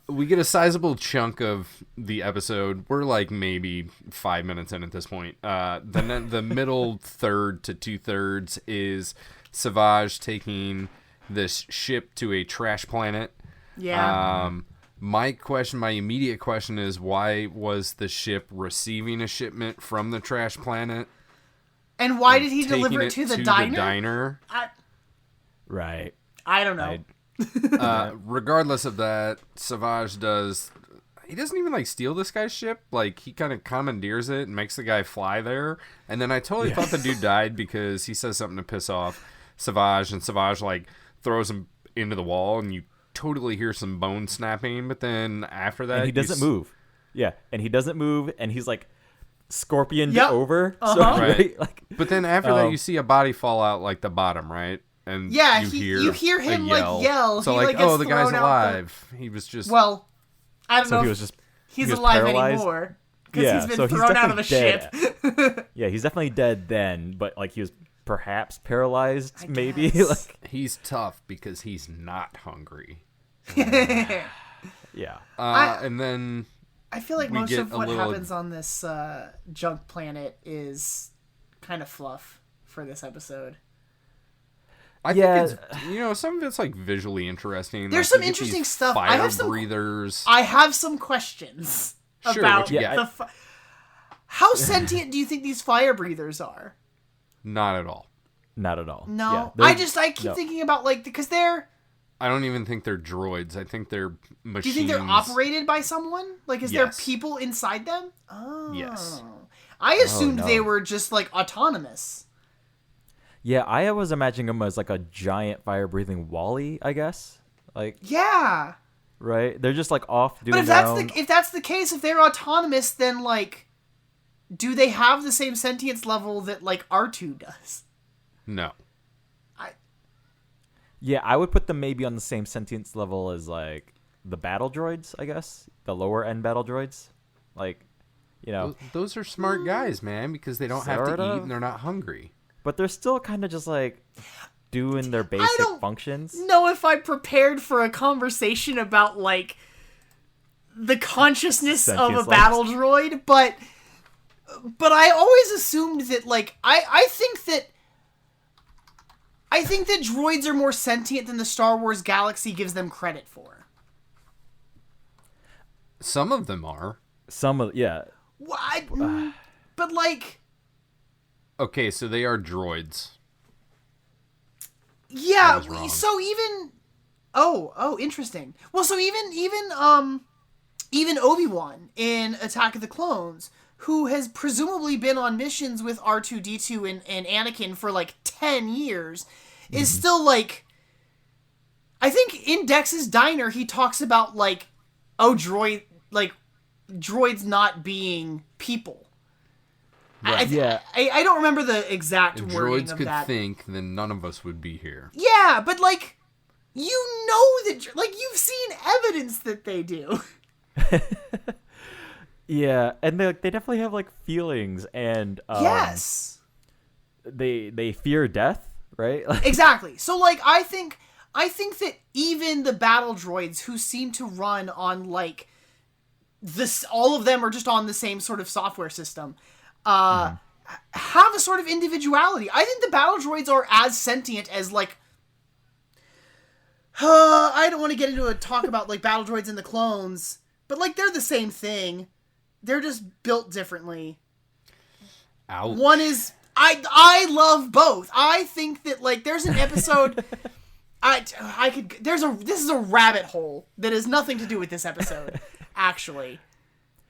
We get a sizable chunk of the episode. We're like maybe 5 minutes in at this point. The middle third to 2/3 is Savage taking this ship to a trash planet. Yeah. My immediate question is, why was the ship receiving a shipment from the trash planet? And why did he deliver it to the diner? Right. I don't know. Regardless of that, Savage he doesn't even like steal this guy's ship. Like, he kind of commandeers it and makes the guy fly there. And then I totally thought the dude died because he says something to piss off Savage, and Savage like throws him into the wall, and you totally hear some bone snapping. But then after that, and he doesn't move. Yeah, and he doesn't move, and he's like scorpioned over. So, right. Like, but then after that, you see a body fall out like the bottom, right? And you hear him like yell. So like, the guy's alive. He was just I don't know. He's alive paralyzed anymore because he's been thrown out of the ship. Yeah, he's definitely dead then, but like he was perhaps paralyzed. Maybe like he's tough because he's not hungry. Yeah. And then I feel like most of what happens on this junk planet is kind of fluff for this episode. I think it's, some of it's like visually interesting. There's some interesting stuff. Breathers. I have some questions about how sentient do you think these fire breathers are? Not at all. Not at all. No, I keep thinking about because they're. I don't even think they're droids. I think they're machines. Do you think they're operated by someone? Like, is there people inside them? Oh. Yes. I assumed they were just like autonomous. Yeah, I was imagining them as like a giant fire-breathing Wall-E, I guess. Like, yeah, right. They're just like off doing. But if that's the case, if they're autonomous, then like, do they have the same sentience level that like R2 does? No. Yeah, I would put them maybe on the same sentience level as like the battle droids, I guess, the lower end battle droids, like, those are smart guys, man, because they don't have to eat and they're not hungry. But they're still kind of just like doing their basic functions. Know if I'm prepared for a conversation about like the consciousness of a battle droid, but I always assumed that like I think that droids are more sentient than the Star Wars galaxy gives them credit for. Some of them are. But like. Okay, so they are droids. Yeah, so even interesting. Well, so even Obi-Wan in Attack of the Clones, who has presumably been on missions with R2-D2 and Anakin for like 10 years, is still like, I think in Dex's diner he talks about like, droids not being people. Right. I don't remember the exact wording of that. If droids could think, then none of us would be here. Yeah, but like, that, like, you've seen evidence that they do. Yeah, and they definitely have like feelings, and yes, they fear death, right? Exactly. So like, I think that even the battle droids who seem to run on like this, all of them are just on the same sort of software system. Have a sort of individuality. I think the battle droids are as sentient as like. I don't want to get into a talk about like battle droids and the clones, but like they're the same thing. They're just built differently. Ouch. One is I love both. I think that like there's an episode. This is a rabbit hole that has nothing to do with this episode, actually.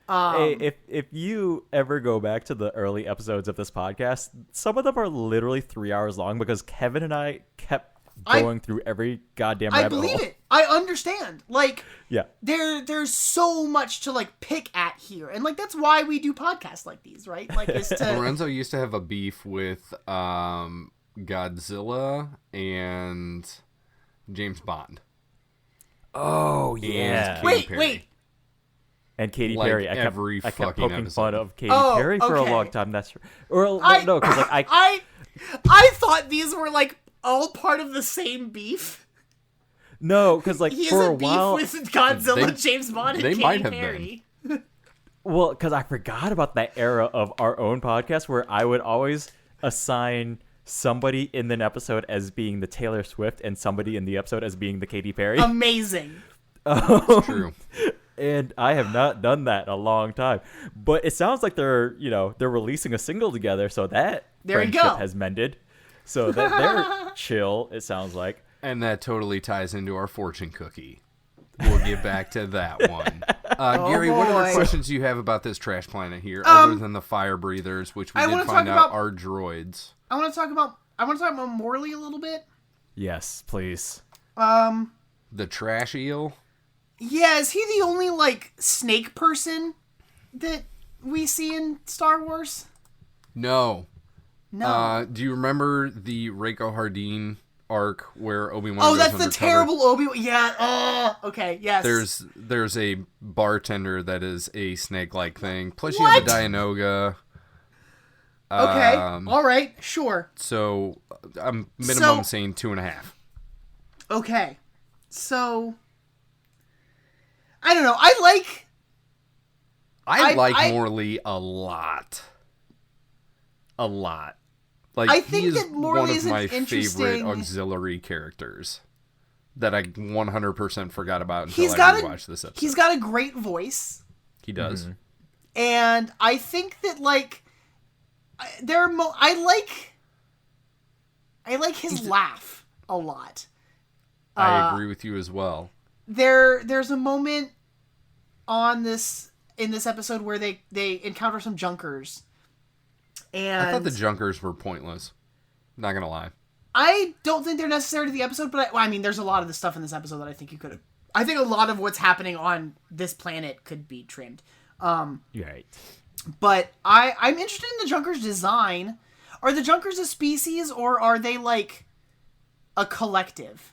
Hey, if you ever go back to the early episodes of this podcast, some of them are literally 3 hours long because Kevin and I kept going through every goddamn rabbit hole. I believe it. I understand. Like, yeah, there's so much to like pick at here, and like that's why we do podcasts like these, right? Like, is to Lorenzo used to have a beef with Godzilla and James Bond. Oh yeah. Wait. And Katy Like Perry. I kept poking episode. fun of Katy Perry for a okay. long time. That's no, because like I thought these were like all part of the same beef. no, because like He has for a a beef while, with Godzilla, They- James Bond, and they Katy might have Perry. well, because I forgot about that era of our own podcast where I would always assign somebody in an episode as being the Taylor Swift and somebody in the episode as being the Katy Perry. Amazing. It's true. And I have not done that in a long time. But it sounds like they're releasing a single together, so that There you friendship go. has mended. So that they're chill, it sounds like. And that totally ties into our fortune cookie. We'll get back to that one. Gary, what other boy. questions do you have about this trash planet here, other than the fire breathers, which we I did wanna find talk out about- are droids? I want to talk about Morley a little bit. Yes, please. The trash eel? Yeah, is he the only like snake person that we see in Star Wars? No. No. Do you remember the Reiko Hardin arc where Obi-Wan Oh, goes that's the undercover? terrible Obi-Wan. Yeah. Okay. Yes. There's a bartender that is a snake-like thing. Plus you What? have the Dianoga. Okay. All right. Sure. So I'm minimum So- saying 2.5. Okay. So I don't know. I like Morley a lot. A lot. Like, I think he is that Morley one of is an my favorite interesting- auxiliary characters that I 100% forgot about until he's I got rewatched this episode. he's got a great voice, He does. and I think that like I like his laugh a lot. I agree with you as well. There's a moment in this episode where they encounter some Junkers, and I thought the Junkers were pointless. Not gonna lie. I don't think they're necessary to the episode, but I mean, there's a lot of the stuff in this episode that I think you could have. I think a lot of what's happening on this planet could be trimmed. You're right. But I'm interested in the Junkers' design. Are the Junkers a species, or are they like a collective?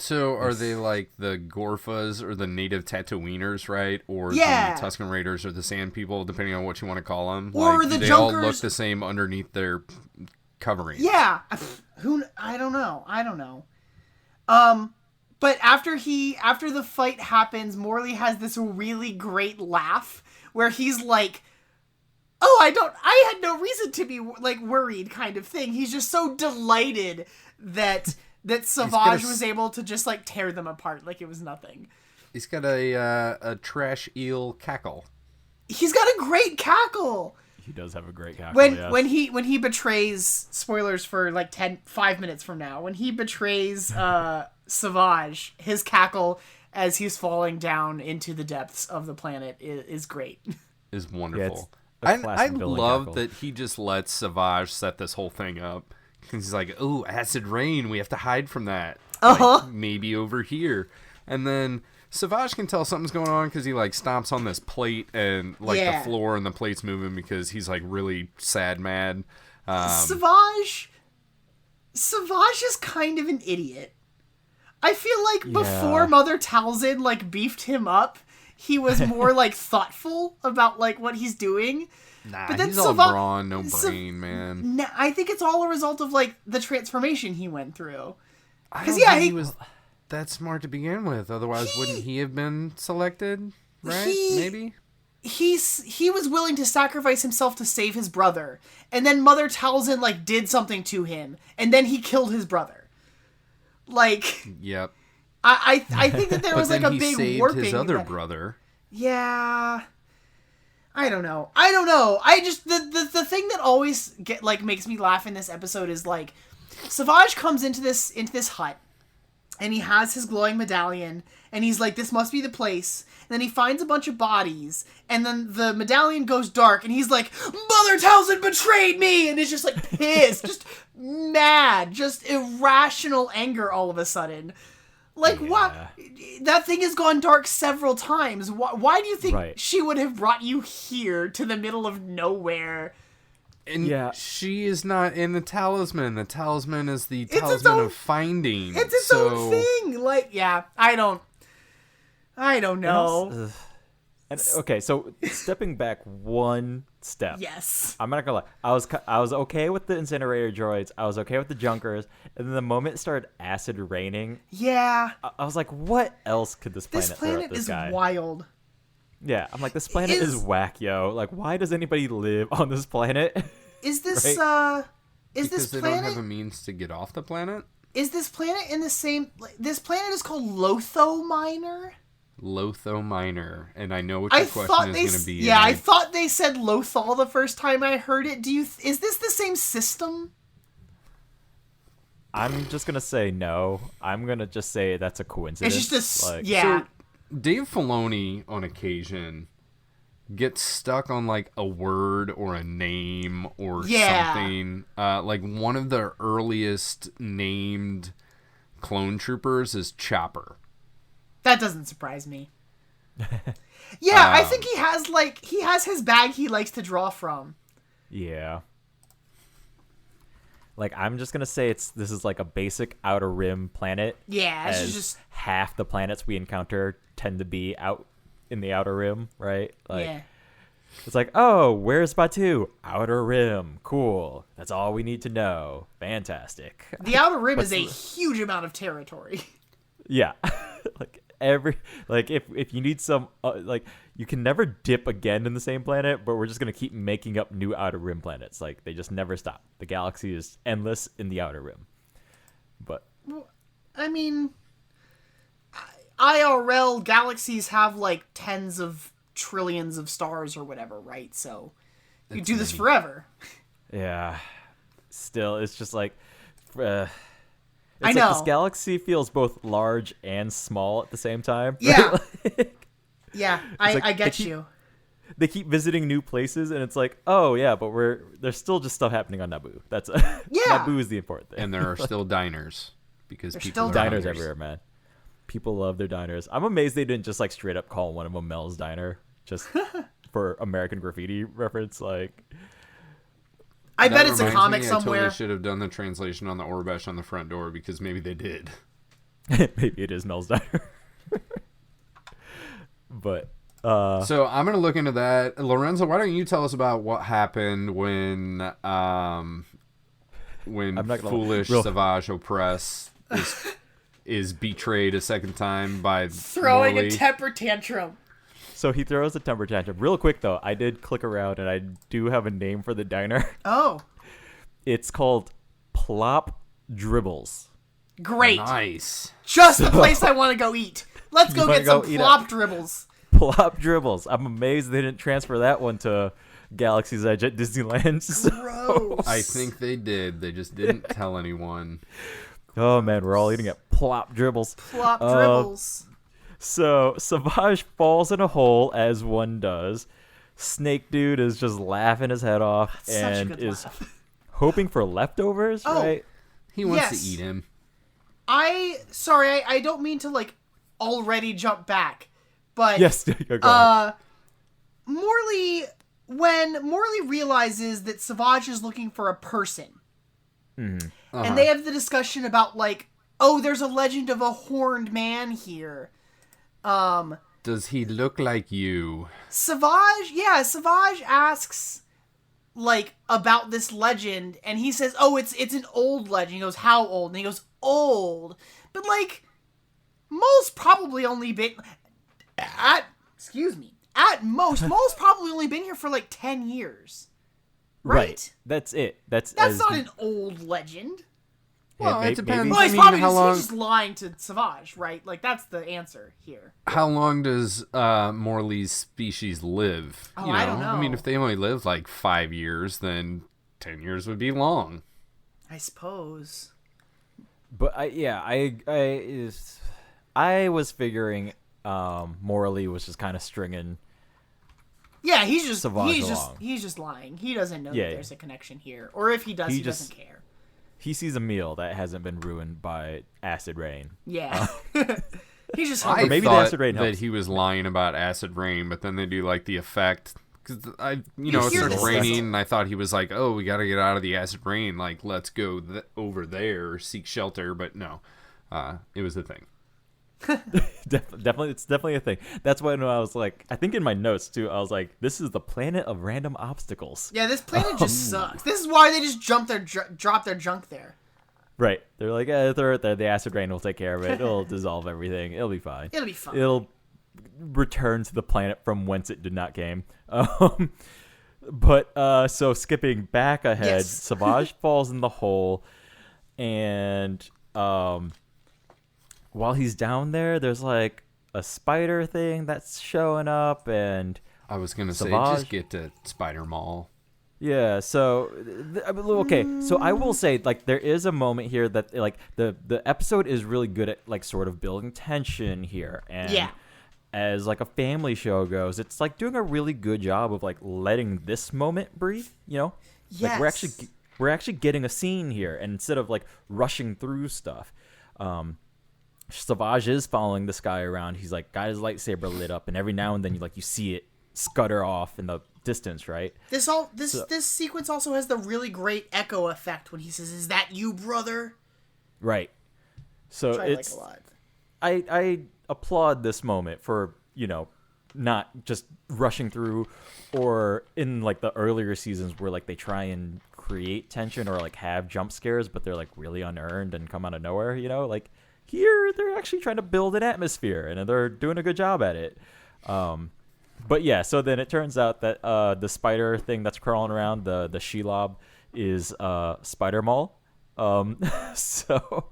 So are they like the Gorfas or the native Tatooiners, right? Or Yeah. the Tusken Raiders or the Sand People, depending on what you want to call them? Or like, the they all look Junkers- the same underneath their covering. Yeah, I don't know. But after the fight happens, Morley has this really great laugh where he's like, "Oh, I had no reason to be like worried," kind of thing. He's just so delighted that Savage was able to just like tear them apart like it was nothing. He's got a trash eel cackle. He's got a great cackle. He does have a great cackle. When he betrays, spoilers for like 5 minutes from now, when he betrays Savage, his cackle as he's falling down into the depths of the planet is great. Is wonderful. Yeah, I villain love cackle. that he just lets Savage set this whole thing up. He's like, "Oh, acid rain. We have to hide from that. Uh-huh. Like, maybe over here." And then Savage can tell something's going on because he like stomps on this plate and like Yeah. the floor and the plate's moving because he's like really sad, mad. Savage is kind of an idiot. I feel like before Mother Talzin like beefed him up, he was more like thoughtful about like what he's doing. Nah, But then he's all Savage- brawn, no brain, man. No, I think it's all a result of like the transformation he went through. I 'Cause, don't yeah, think he- he was that smart to begin with. Otherwise, wouldn't he have been selected? Right? Maybe. He was willing to sacrifice himself to save his brother, and then Mother Talzin like did something to him, and then he killed his brother. Like, Yep. I think that there But was then like a he big saved warping. his other that- brother. Yeah. I don't know. I just the thing that always makes me laugh in this episode is like Savage comes into this hut, and he has his glowing medallion, and he's like, this must be the place. And then he finds a bunch of bodies, and then the medallion goes dark, and he's like, Mother Talzin betrayed me! And is just like pissed, just mad, just irrational anger all of a sudden. Like, what? That thing has gone dark several times. Why do you think she would have brought you here to the middle of nowhere? And she is not in the talisman. The talisman is the talisman of finding. It's its own thing. Like, I don't know. And okay, so stepping back one step. Yes. I'm not gonna lie. I was okay with the incinerator droids. I was okay with the Junkers. And then the moment it started acid raining. Yeah. I was like, what else could this planet throw at this is guy? wild. Yeah, I'm like, this planet is whack, yo. Like, why does anybody live on this planet? Is this because this they planet? don't have a means to get off the planet? Is this planet in the same? This planet is called Dathomir. Dathomir, and I know what your question is going to be. Yeah, I thought they said Lothal the first time I heard it. Is this the same system? I'm just gonna say no. I'm gonna just say that's a coincidence. It's just So Dave Filoni, on occasion, gets stuck on like a word or a name or something. Like one of the earliest named clone troopers is Chopper. That doesn't surprise me. Yeah, I think he has his bag he likes to draw from. Yeah. Like, I'm just gonna say this is like a basic Outer Rim planet. Yeah, it's just half the planets we encounter tend to be out in the Outer Rim, right? Like, it's like, oh, where's Batu? Outer Rim. Cool. That's all we need to know. Fantastic. The Outer Rim is a huge amount of territory. Yeah. If you need some you can never dip again in the same planet, but we're just gonna keep making up new Outer Rim planets. Like, they just never stop. The galaxy is endless in the Outer Rim. But I mean, IRL galaxies have like tens of trillions of stars or whatever, right? So you do this forever. Yeah. Still, it's just like I know. This galaxy feels both large and small at the same time. Yeah. Like, yeah, I get you. They keep visiting new places, and it's like, oh yeah, but there's still just stuff happening on Naboo. That's Naboo is the important thing. And there are still diners because There's people still are diners hungers. everywhere, man. People love their diners. I'm amazed they didn't just like straight up call one of them Mel's Diner, just for American Graffiti reference. Like, I bet That it's a reminds comic me, somewhere. I totally should have done the translation on the Orbesh on the front door because maybe they did. maybe it is Mel's Diner. But so I'm gonna look into that. Lorenzo, why don't you tell us about what happened when foolish Savage Opress is betrayed a second time by Throwing Morley. a temper tantrum. So he throws a temper tantrum. Real quick, though, I did click around, and I do have a name for the diner. Oh. It's called Plop Dribbles. Great. Nice. Just the place I want to go eat. Let's go get some eat plop dribbles. Plop Dribbles. I'm amazed they didn't transfer that one to Galaxy's Edge at Disneyland. Gross. I think they did. They just didn't tell anyone. Oh, man, we're all eating at Plop Dribbles. Plop dribbles. So Savage falls in a hole, as one does. Snake Dude is just laughing his head off and is hoping for leftovers, right? He wants to eat him. I don't mean to like already jump back, but Yes, go ahead. Morley, when Morley realizes that Savage is looking for a person, and they have the discussion about like, oh, there's a legend of a horned man here. Does he look like you? Savage asks like about this legend, and he says, oh, it's an old legend. He goes, how old? And he goes, old. But like, Mole's probably only been at most probably only been here for like 10 years. Right? That's it. That's not an old legend. Well, it depends. Well, he's probably just lying to Savage, right? Like, that's the answer here. How long does Morley's species live? Oh, I don't know. I mean, if they only live like 5 years, then 10 years would be long. I suppose. But I was figuring Morley was just kind of stringing. Yeah, he's just Savage along. he's just lying. He doesn't know that there's a connection here, or if he does, he doesn't care. He sees a meal that hasn't been ruined by acid rain. Yeah, he's just I hungry. maybe the thought acid rain that helps. he was lying about acid rain, but then they do like the effect. Because it hear starts the raining, sizzle. and I thought he was like, "Oh, we got to get out of the acid rain. Like, let's go over there, seek shelter." But no, it was the thing. Definitely, it's definitely a thing. That's when I was like, I think in my notes too, I was like, this is the planet of random obstacles. Yeah, this planet just sucks. This is why they just drop their junk there. Right. They're like, throw it there. The acid rain will take care of it. It'll dissolve everything. It'll be fine. It'll be fine. It'll return to the planet from whence it did not came. But so skipping back ahead, Yes. Savage falls in the hole, and while he's down there, there's like a spider thing that's showing up, and I was gonna say, Savage. just get to Spider Mall. yeah. So okay. So I will say, like, there is a moment here that like the episode is really good at like sort of building tension here, and Yeah. as like a family show goes, it's like doing a really good job of like letting this moment breathe. You know, like we're actually getting a scene here, and instead of like rushing through stuff. Savage is following this guy around. He's like got his lightsaber lit up, and every now and then you see it scutter off in the distance, right? This sequence also has the really great echo effect when he says, "Is that you, brother?" Right. So Which I it's like a lot. I applaud this moment for, not just rushing through, or in like the earlier seasons where like they try and create tension or like have jump scares, but they're like really unearned and come out of nowhere, like here they're actually trying to build an atmosphere and they're doing a good job at it. But yeah, so then it turns out that the spider thing that's crawling around, the Shelob, is Spider Mall. So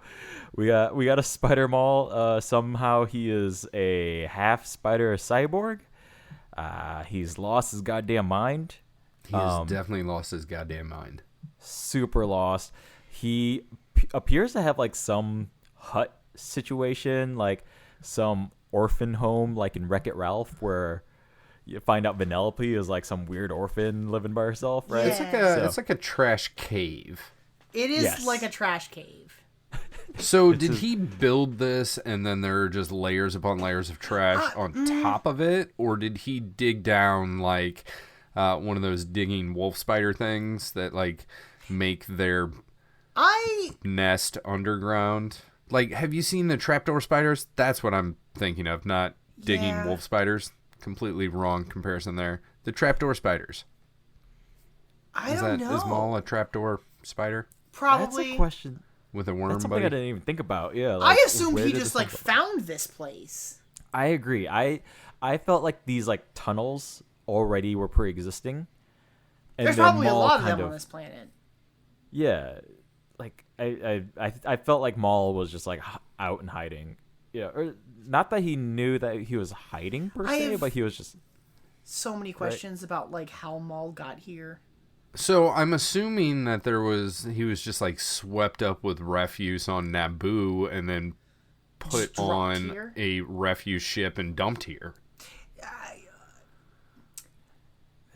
we got a Spider Mall. Somehow he is a half spider cyborg. He's lost his goddamn mind. He has definitely lost his goddamn mind. Super lost. He appears to have like some hut situation, like some orphan home, like in Wreck-It Ralph, where you find out Vanellope is like some weird orphan living by herself, right? Yeah. It's like a trash cave. It is Yes. like a trash cave. So did he build this and then there are just layers upon layers of trash on top of it? Or did he dig down like one of those digging wolf spider things that like make their nest underground? Like, have you seen the trapdoor spiders? That's what I'm thinking of, not digging Yeah. wolf spiders. Completely wrong comparison there. The trapdoor spiders. I don't know. Is Maul a trapdoor spider Probably. That's a question. with a worm That's something buddy? I didn't even think about. Yeah, I like, assumed where he did just this like come from? found this place. I agree. I felt like these like tunnels already were pre-existing. And There's then probably a Maul lot of kind them on this planet. Yeah, like I felt like Maul was just like out and hiding. Yeah, or not that he knew that he was hiding per se, but he was just. So many questions about like how Maul got here. So I'm assuming that he was just like swept up with refuse on Naboo and then put Just dropped on here? a refuse ship and dumped here.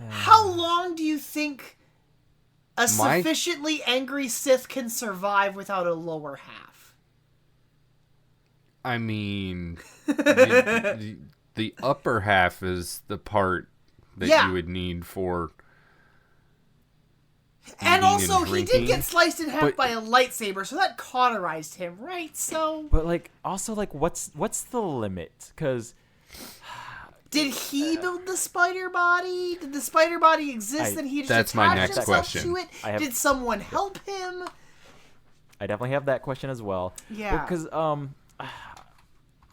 How long do you think a sufficiently angry Sith can survive without a lower half? I mean, the upper half is the part that you would need for. And eating also, and he did drinking. get sliced in half But- by a lightsaber, so that cauterized him, right? So, But like, also like, what's the limit? Because did he build the spider body? Did the spider body exist and he just That's my attached next himself question. to it? I have- Did someone help him? I definitely have that question as well. Yeah. Because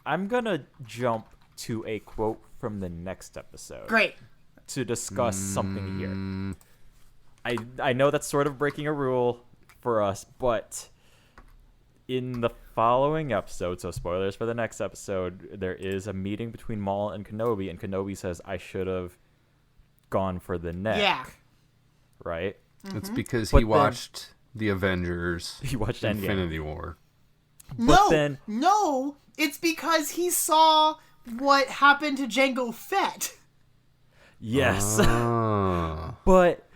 I'm gonna jump to a quote from the next episode. Great. To discuss something here. I know that's sort of breaking a rule for us, but in the following episode, so spoilers for the next episode, there is a meeting between Maul and Kenobi, and Kenobi says, I should have gone for the neck. Yeah. Right? It's because But he then- watched the Avengers. He watched Endgame. Infinity War. No, it's because he saw what happened to Jango Fett. Yes. But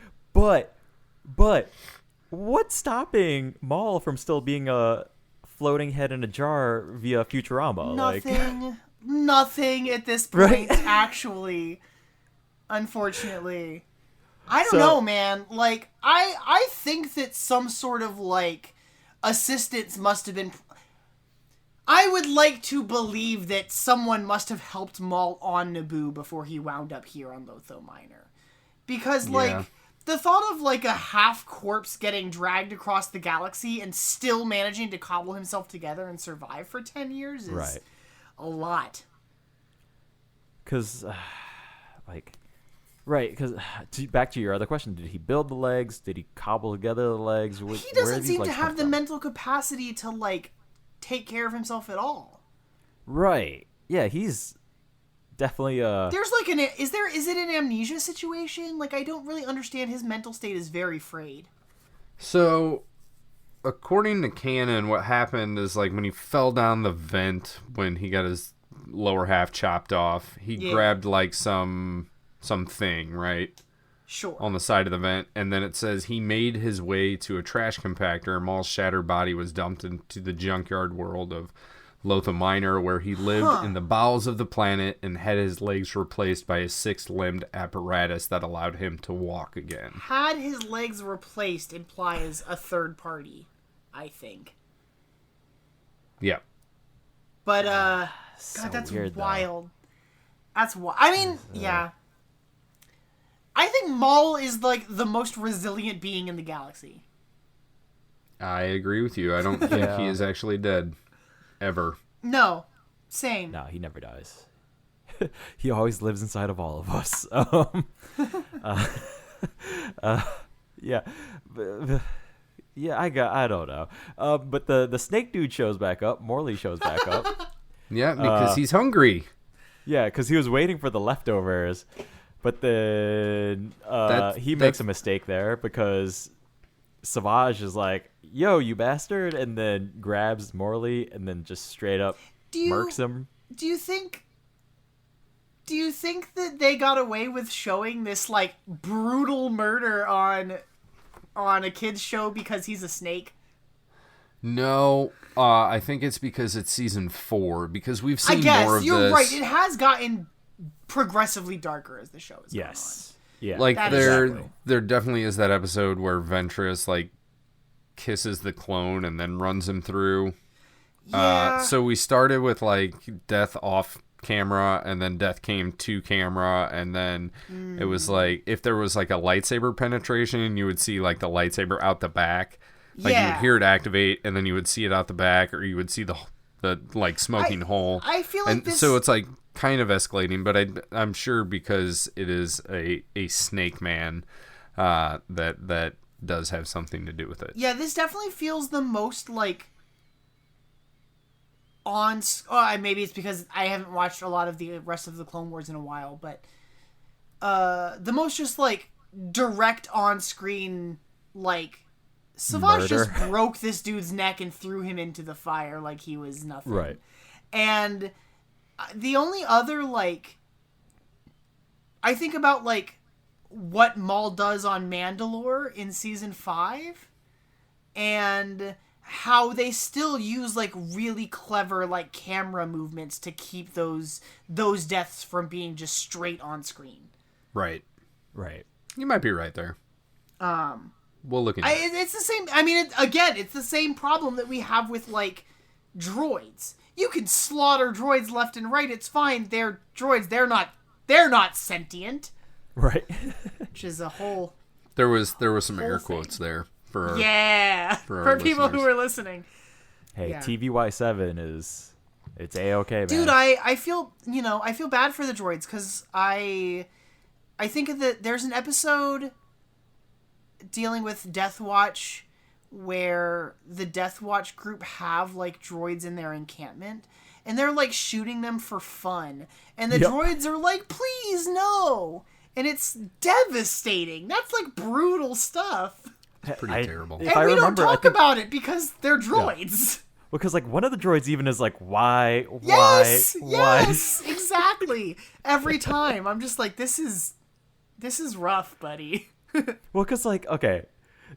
what's stopping Maul from still being a floating head in a jar via Futurama? Nothing at this point, Right? actually. Unfortunately. I don't know, man. Like, I think that some sort of, like, assistance must have been... I would like to believe that someone must have helped Maul on Naboo before he wound up here on Dathomir. Because, like, the thought of, like, a half-corpse getting dragged across the galaxy and still managing to cobble himself together and survive for 10 years is a lot. Because, because back to your other question, did he build the legs? Did he cobble together the legs? He doesn't seem to have the mental capacity to, like, take care of himself at all. Right. Yeah, he's definitely There's like is it an amnesia situation? Like, I don't really understand. His mental state is very frayed. So, according to canon, what happened is, like, when he fell down the vent, when he got his lower half chopped off, he grabbed, like, something, right? Sure. On the side of the vent, and then it says he made his way to a trash compactor. Maul's shattered body was dumped into the junkyard world of Dathomir, where he lived in the bowels of the planet and had his legs replaced by a six-limbed apparatus that allowed him to walk again. Had his legs replaced implies a third party, I think. Yeah. But, so God, that's weird, wild. That's wild. I mean, yeah. I think Maul is, like, the most resilient being in the galaxy. I agree with you. I don't think he is actually dead. Ever. No. Same. No, he never dies. He always lives inside of all of us. Yeah. Yeah, I don't know. But the snake dude shows back up. Morley shows back up. Yeah, because he's hungry. Yeah, because he was waiting for the leftovers. But then he makes a mistake there because Savage is like, yo, you bastard, and then grabs Morley and then just straight up murks him. Do you think that they got away with showing this, like, brutal murder on a kid's show because he's a snake? No, I think it's because it's season 4, because we've seen more of this. You're right. It has gotten progressively darker as the show is going on. Yeah. Like, there definitely is that episode where Ventress, like, kisses the clone and then runs him through. Yeah. So we started with, like, death off camera, and then death came to camera, and then it was like, if there was, like, a lightsaber penetration, you would see, like, the lightsaber out the back. Like, you would hear it activate, and then you would see it out the back, or you would see the like, smoking hole. I feel like so it's, like, kind of escalating, but I'm sure because it is a snake man, that does have something to do with it. Yeah, this definitely feels the most, like, maybe it's because I haven't watched a lot of the rest of the Clone Wars in a while, but the most just, like, direct on-screen, like, Savage just broke this dude's neck and threw him into the fire like he was nothing. Right. And the only other, like, I think about, like, what Maul does on Mandalore in season 5, and how they still use, like, really clever, like, camera movements to keep those deaths from being just straight on screen. Right. You might be right there. We'll look into it. It's the same. I mean, it's the same problem that we have with, like, droids. You can slaughter droids left and right. It's fine. They're droids. They're not sentient. Right. Which is a whole. There was some air quotes there for for people who are listening. Hey, TVY7 it's A-okay, man. Dude, I feel bad for the droids because I think that there's an episode dealing with Death Watch where the Death Watch group have, like, droids in their encampment, and they're, like, shooting them for fun, and the droids are like, please, no, and it's devastating. That's, like, brutal stuff. Pretty terrible. And we don't talk about it because they're droids. Yeah. Because like one of the droids even is like, why, Yes, why? exactly. Every time I'm just like, this is rough, buddy. Well, because like, okay,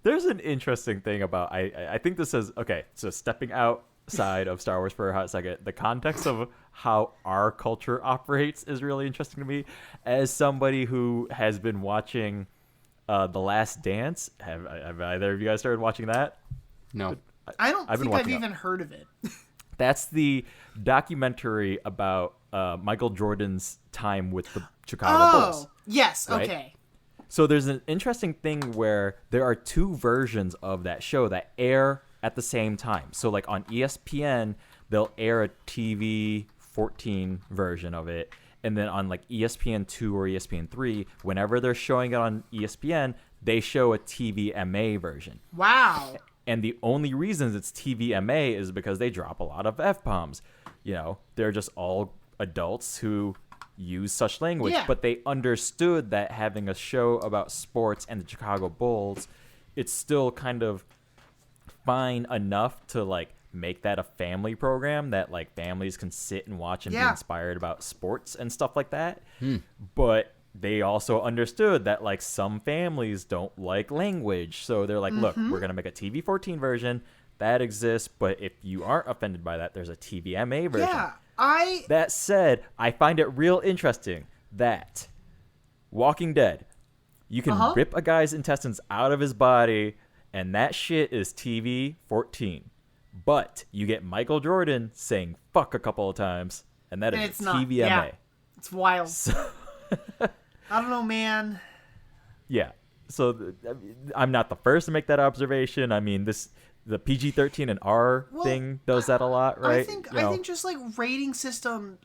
there's an interesting thing about I think this is okay. So stepping outside of Star Wars for a hot second, the context of how our culture operates is really interesting to me. As somebody who has been watching The Last Dance, have either of you guys started watching that? No. I don't think I've watching even heard of it. That's the documentary about Michael Jordan's time with the Chicago Bulls. Yes, right? okay. So there's an interesting thing where there are two versions of that show that air at the same time. So like on ESPN, they'll air a TV 14 version of it. And then on like ESPN2 or ESPN3, whenever they're showing it on ESPN, they show a TVMA version. Wow. And the only reasons it's TVMA is because they drop a lot of F-bombs. You know, they're just all adults who use such language. Yeah. But they understood that having a show about sports and the Chicago Bulls, it's still kind of fine enough to, like, make that a family program that, like, families can sit and watch and be inspired about sports and stuff like that. But they also understood that, like, some families don't like language. So they're like, look, we're going to make a TV 14 version. That exists. But if you aren't offended by that, there's a TVMA version. Yeah, That said, I find it real interesting that Walking Dead, you can rip a guy's intestines out of his body, and that shit is TV 14. But you get Michael Jordan saying fuck a couple of times, and that is TVMA. Yeah. It's wild. So, I don't know, man. yeah. So I'm not the first to make that observation. I mean, the PG-13 and R thing does that a lot, right? I think just like rating system,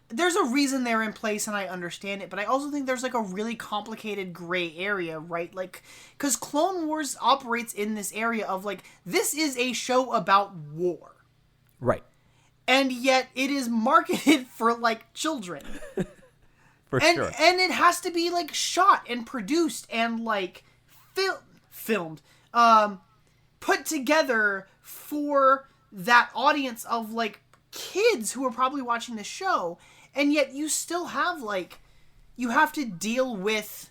there's a reason they're in place and I understand it, but I also think there's like a really complicated gray area, right? Like, because Clone Wars operates in this area of like, this is a show about war. Right. And yet it is marketed for like children. For sure. And it has to be like shot and produced and like filmed, put together for that audience of like kids who are probably watching the show. And yet you still have like, you have to deal with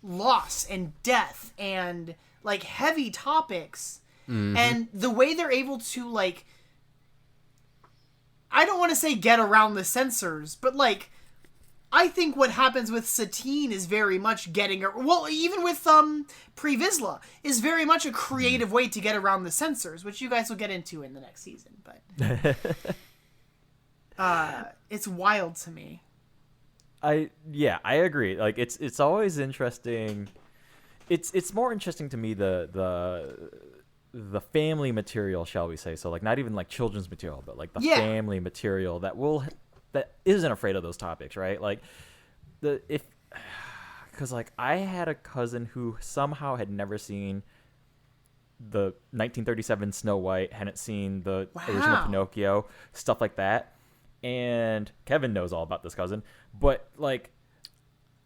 loss and death and like heavy topics. And the way they're able to like, I don't want to say get around the censors, but like, I think what happens with Satine is very much getting, well, even with Pre Vizsla, is very much a creative way to get around the censors, which you guys will get into in the next season. But it's wild to me. I agree. Like it's always interesting. It's more interesting to me the family material, shall we say? So like not even like children's material, but like the family material that isn't afraid of those topics, right? Like because like I had a cousin who somehow had never seen the 1937 Snow White, hadn't seen the original Pinocchio, stuff like that. And Kevin knows all about this cousin, but like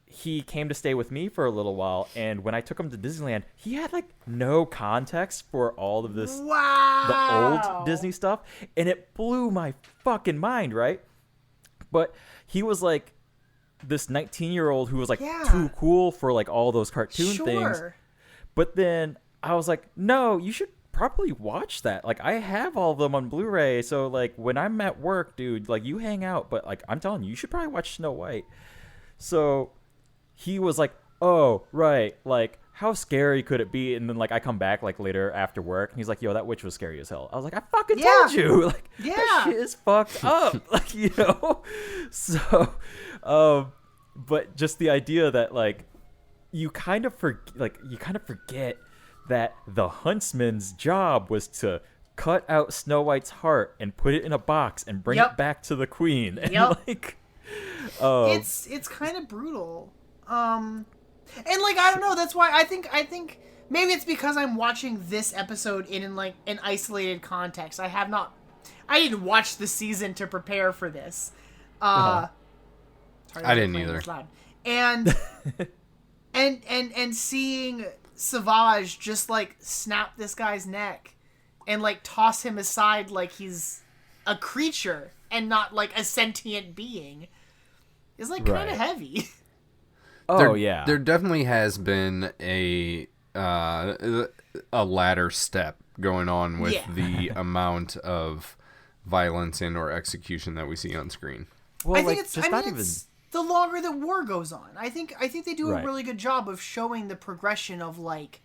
he came to stay with me for a little while, and when I took him to Disneyland, he had like no context for all of this the old Disney stuff, and it blew my fucking mind, right? But he was like this 19-year-old who was like too cool for like all those cartoon things. But then I was like, no, you should probably watch that. Like I have all of them on Blu-ray, so like when I'm at work, dude, like you hang out, but like I'm telling you, you should probably watch Snow White. So he was like, oh, right, like how scary could it be? And then like I come back like later after work, and he's like, yo, that witch was scary as hell. I was like, I fucking told you, like that shit is fucked up. Like, you know. So but just the idea that like you kind of forget that the huntsman's job was to cut out Snow White's heart and put it in a box and bring it back to the queen. And like it's kind of brutal. And like I don't know, that's why I think maybe it's because I'm watching this episode in like an isolated context. I didn't watch the season to prepare for this. Sorry, I didn't either. Loud. And and seeing Savage just like snap this guy's neck and like toss him aside like he's a creature and not like a sentient being is like kind of heavy. There definitely has been a ladder step going on with the amount of violence and or execution that we see on screen. Well, I think it's the longer the war goes on. I think they do a really good job of showing the progression of like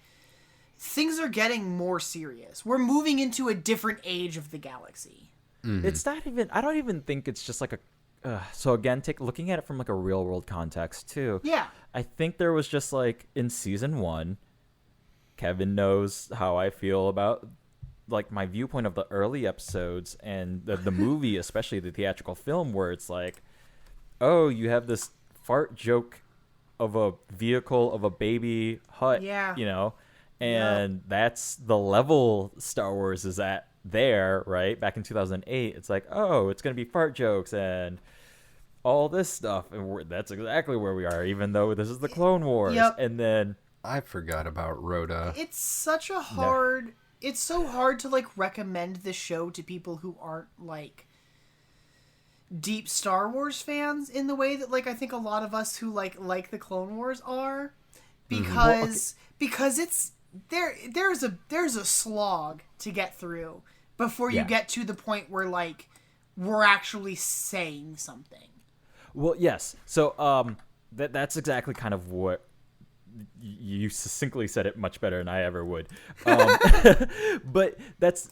things are getting more serious. We're moving into a different age of the galaxy. Mm-hmm. It's not even. I don't even think it's just like a. So again, looking at it from like a real world context too. Yeah. I think there was just like in season 1, Kevin knows how I feel about like my viewpoint of the early episodes and the movie, especially the theatrical film, where it's like, oh, you have this fart joke of a vehicle of a baby hut, you know, and that's the level Star Wars is at there, right? Back in 2008, it's like, oh, it's going to be fart jokes and all this stuff. And that's exactly where we are, even though this is the Clone Wars. Yep. And then I forgot about Rhoda. It's such a hard... No. It's so hard to, like, recommend the show to people who aren't, like, deep Star Wars fans in the way that, like, I think a lot of us who, like the Clone Wars are. Because it's... There's a slog to get through before you get to the point where, like, we're actually saying something. Well, yes. So, that's exactly kind of what... You succinctly said it much better than I ever would. But that's...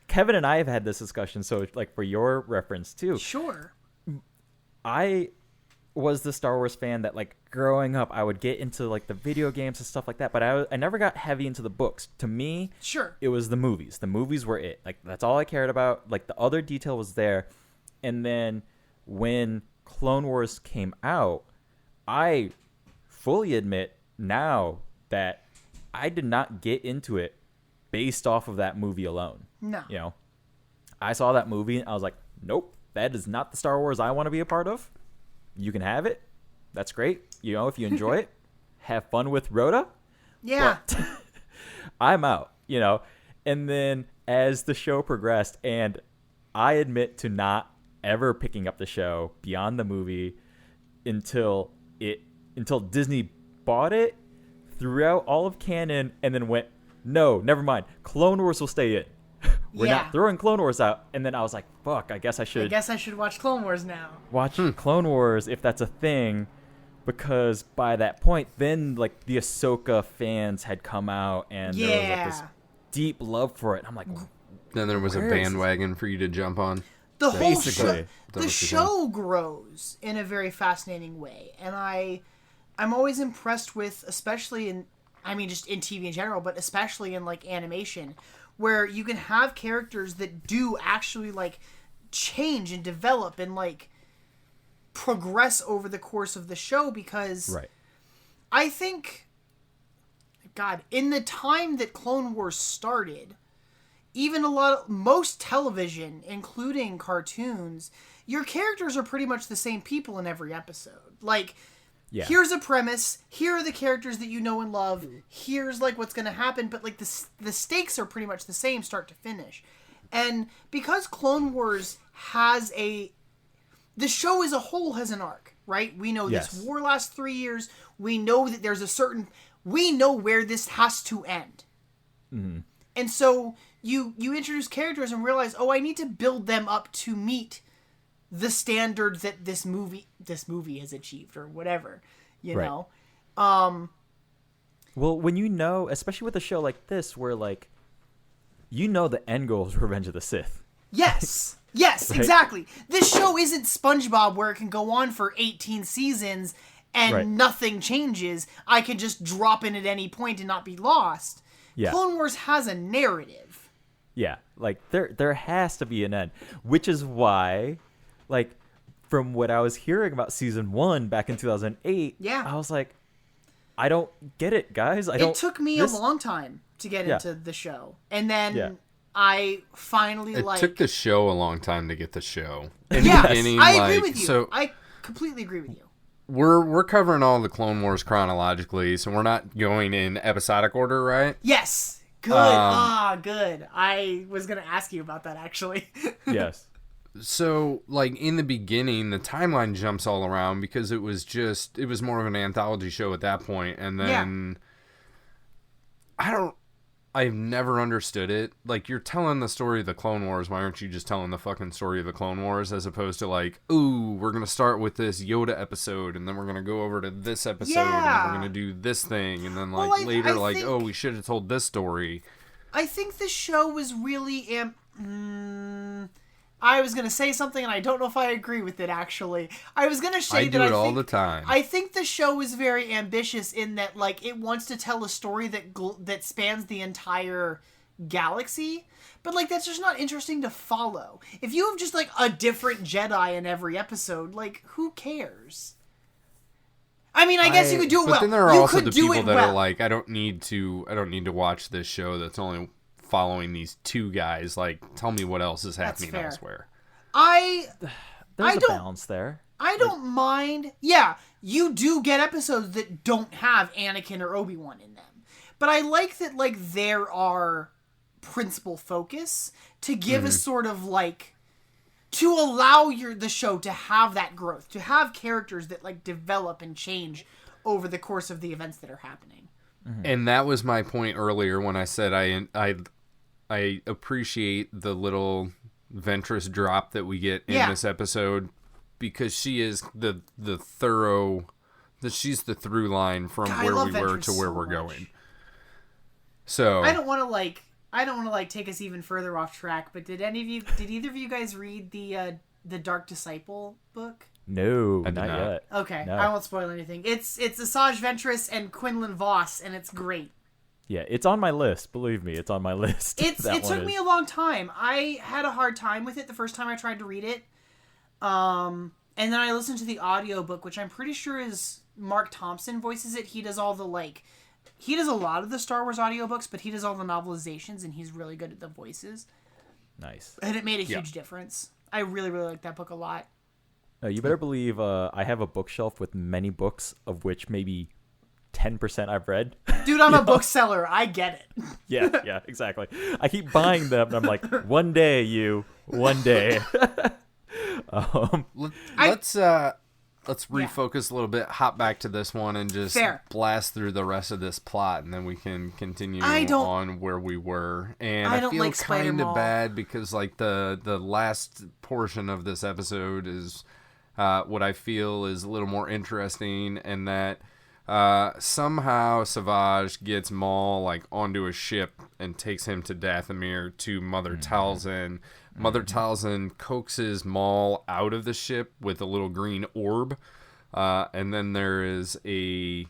Kevin and I have had this discussion, so, like, for your reference, too. Sure. I was the Star Wars fan that, like, growing up, I would get into, like, the video games and stuff like that, but I never got heavy into the books. To me, it was the movies. The movies were it. Like, that's all I cared about. Like, the other detail was there. And then when Clone Wars came out, I fully admit now that I did not get into it based off of that movie alone. No. You know, I saw that movie and I was like, nope, that is not the Star Wars I want to be a part of. You can have it. That's great. You know, if you enjoy it, have fun with Rhoda. Yeah. But I'm out, you know. And then as the show progressed, and I admit to not ever picking up the show beyond the movie until Disney bought it, threw out all of canon, and then went, no, never mind. Clone Wars will stay in. We're not throwing Clone Wars out. And then I was like, fuck, I guess I should watch Clone Wars now. Watch Clone Wars if that's a thing, because by that point, then like the Ahsoka fans had come out and there was like this deep love for it. I'm like, then there was a bandwagon for you to jump on. The whole show, the show grows in a very fascinating way, and I'm always impressed with, especially in, I mean, just in TV in general, but especially in like animation, where you can have characters that do actually like change and develop and like progress over the course of the show, because I think, God, in the time that Clone Wars started, even most television, including cartoons, your characters are pretty much the same people in every episode. Like, here's a premise, here are the characters that you know and love, here's like what's going to happen, but like the stakes are pretty much the same start to finish. And because Clone Wars has the show as a whole has an arc, right? We know this war lasts 3 years, we know that we know where this has to end. Mm-hmm. And so you introduce characters and realize, oh, I need to build them up to meet the standard that this movie has achieved, or whatever, you know. Well, when you know, especially with a show like this, where like, you know, the end goal is Revenge of the Sith. Yes, exactly. This show isn't SpongeBob where it can go on for 18 seasons and nothing changes. I can just drop in at any point and not be lost. Yeah. Clone Wars has a narrative. Yeah, like there has to be an end, which is why, like, from what I was hearing about season 1 back in 2008, I was like, I don't get it, guys. It took me a long time to get into the show, and then I finally It took the show a long time to get the show. I agree with you. So I completely agree with you. We're covering all the Clone Wars chronologically, so we're not going in episodic order, right? Yes. Good. Good. I was going to ask you about that, actually. Yes. So, like, in the beginning, the timeline jumps all around because it was more of an anthology show at that point, and then I've never understood it. Like, you're telling the story of the Clone Wars, why aren't you just telling the fucking story of the Clone Wars, as opposed to, like, ooh, we're gonna start with this Yoda episode, and then we're gonna go over to this episode, and then we're gonna do this thing, and then, like, later, oh, we should have told this story. I think the show was really... I was going to say something, and I don't know if I agree with it, actually. I was going to say that I do it all the time. I think the show is very ambitious in that, like, it wants to tell a story that spans the entire galaxy, but, like, that's just not interesting to follow. If you have just, like, a different Jedi in every episode, like, who cares? I mean, I guess you could do it well. But then there are also the people that are like, I don't need to watch this show that's only following these two guys. Like, tell me what else is happening elsewhere. There's a balance there. I don't mind. Yeah, you do get episodes that don't have Anakin or Obi-Wan in them. But I like that, like, there are principal focus to give a sort of, like, to allow the show to have that growth, to have characters that, like, develop and change over the course of the events that are happening. Mm-hmm. And that was my point earlier when I said I appreciate the little Ventress drop that we get in this episode, because she is she's the through line from where we were to where we're going. So I don't want to take us even further off track, but did either of you guys read the Dark Disciple book? No, not yet. Okay, no. I won't spoil anything. It's Asajj Ventress and Quinlan Voss, and it's great. Yeah, it's on my list. Believe me, it's on my list. It took me a long time. I had a hard time with it the first time I tried to read it. And then I listened to the audiobook, which I'm pretty sure is Mark Thompson voices it. He does a lot of the Star Wars audiobooks, but he does all the novelizations, and he's really good at the voices. Nice. And it made a huge difference. I really, really like that book a lot. You better believe I have a bookshelf with many books, of which maybe 10% I've read. Dude, I'm a bookseller. I get it. Yeah, exactly. I keep buying them, and I'm like, one day. Let's refocus a little bit, hop back to this one, and just blast through the rest of this plot, and then we can continue on where we were. And I feel like kind of bad because, like, the last portion of this episode is what I feel is a little more interesting, and that somehow Savage gets Maul, like, onto a ship and takes him to Dathomir to Mother Talzin. Mother Talzin coaxes Maul out of the ship with a little green orb, and then there is a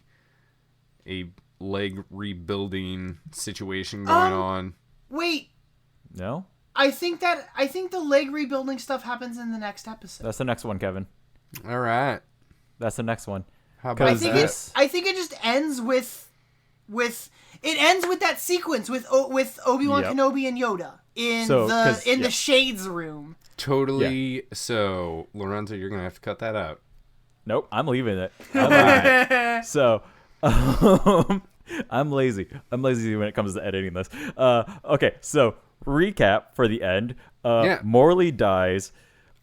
leg rebuilding situation going on. Wait. No? I think the leg rebuilding stuff happens in the next episode. That's the next one, Kevin. All right. That's the next one. How about that? I think it just ends with that sequence with Obi-Wan Kenobi and Yoda in the Shades room. Totally. Yeah. So, Lorenzo, you're gonna have to cut that out. Nope, I'm leaving it. Right. So, I'm lazy. I'm lazy when it comes to editing this. Okay, so recap for the end. Morley dies.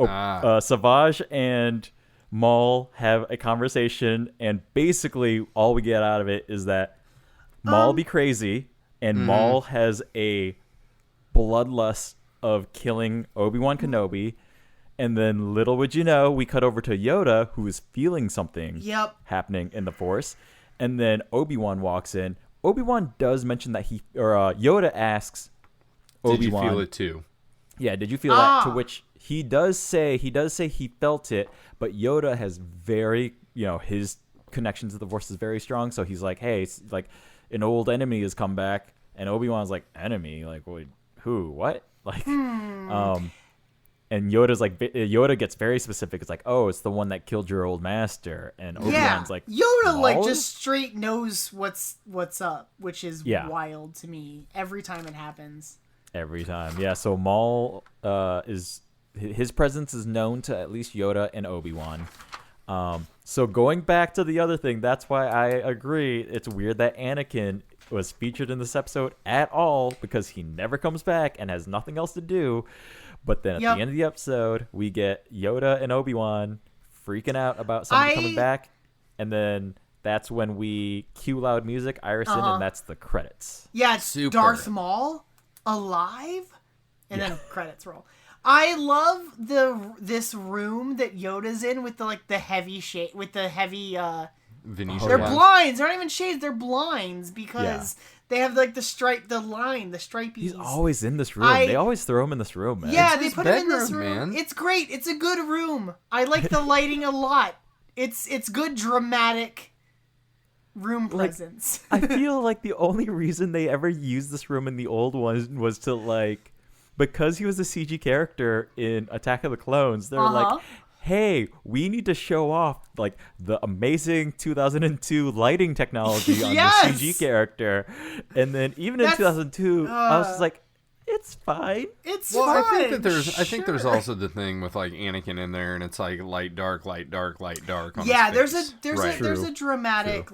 Savage and Maul have a conversation, and basically all we get out of it is that Maul be crazy, and Maul has a bloodlust of killing Obi-Wan Kenobi, and then little would you know, we cut over to Yoda, who is feeling something happening in the Force, and then Obi-Wan walks in. Obi-Wan does mention that Yoda asks Obi-Wan, did you feel it too? Yeah, did you feel that? To which he does say he felt it, but Yoda has very, his connection to the Force is very strong, so he's like, hey, it's like an old enemy has come back, and Obi-Wan's like, enemy? Like, who? What? Like, and Yoda gets very specific. It's like, oh, it's the one that killed your old master, and Obi-Wan's like, Yoda Maul? Like just straight knows what's up, which is wild to me every time it happens. Every time, yeah. So Maul his presence is known to at least Yoda and Obi-Wan. So going back to the other thing, that's why I agree. It's weird that Anakin was featured in this episode at all because he never comes back and has nothing else to do. But then at the end of the episode, we get Yoda and Obi-Wan freaking out about somebody coming back, and then that's when we cue loud music, Irison, and that's the credits. Yeah, it's Darth Maul alive, and then credits roll. I love this room that Yoda's in with the heavy shade, with the heavy Venetian they're blinds. They're not even shades. They're blinds because they have like the stripe, He's always in this room. They always throw him in this room, man. Yeah, they put him in this room. Man. It's great. It's a good room. I like the lighting a lot. It's good dramatic room presence. I feel like the only reason they ever used this room in the old one was to because he was a CG character in Attack of the Clones. They're like, hey, we need to show off the amazing 2002 lighting technology on the CG character. And then even in 2002, I was just like, it's fine. It's fine. I think there's also the thing with Anakin in there, and it's light dark, light dark, light dark. On there's his face. There's a dramatic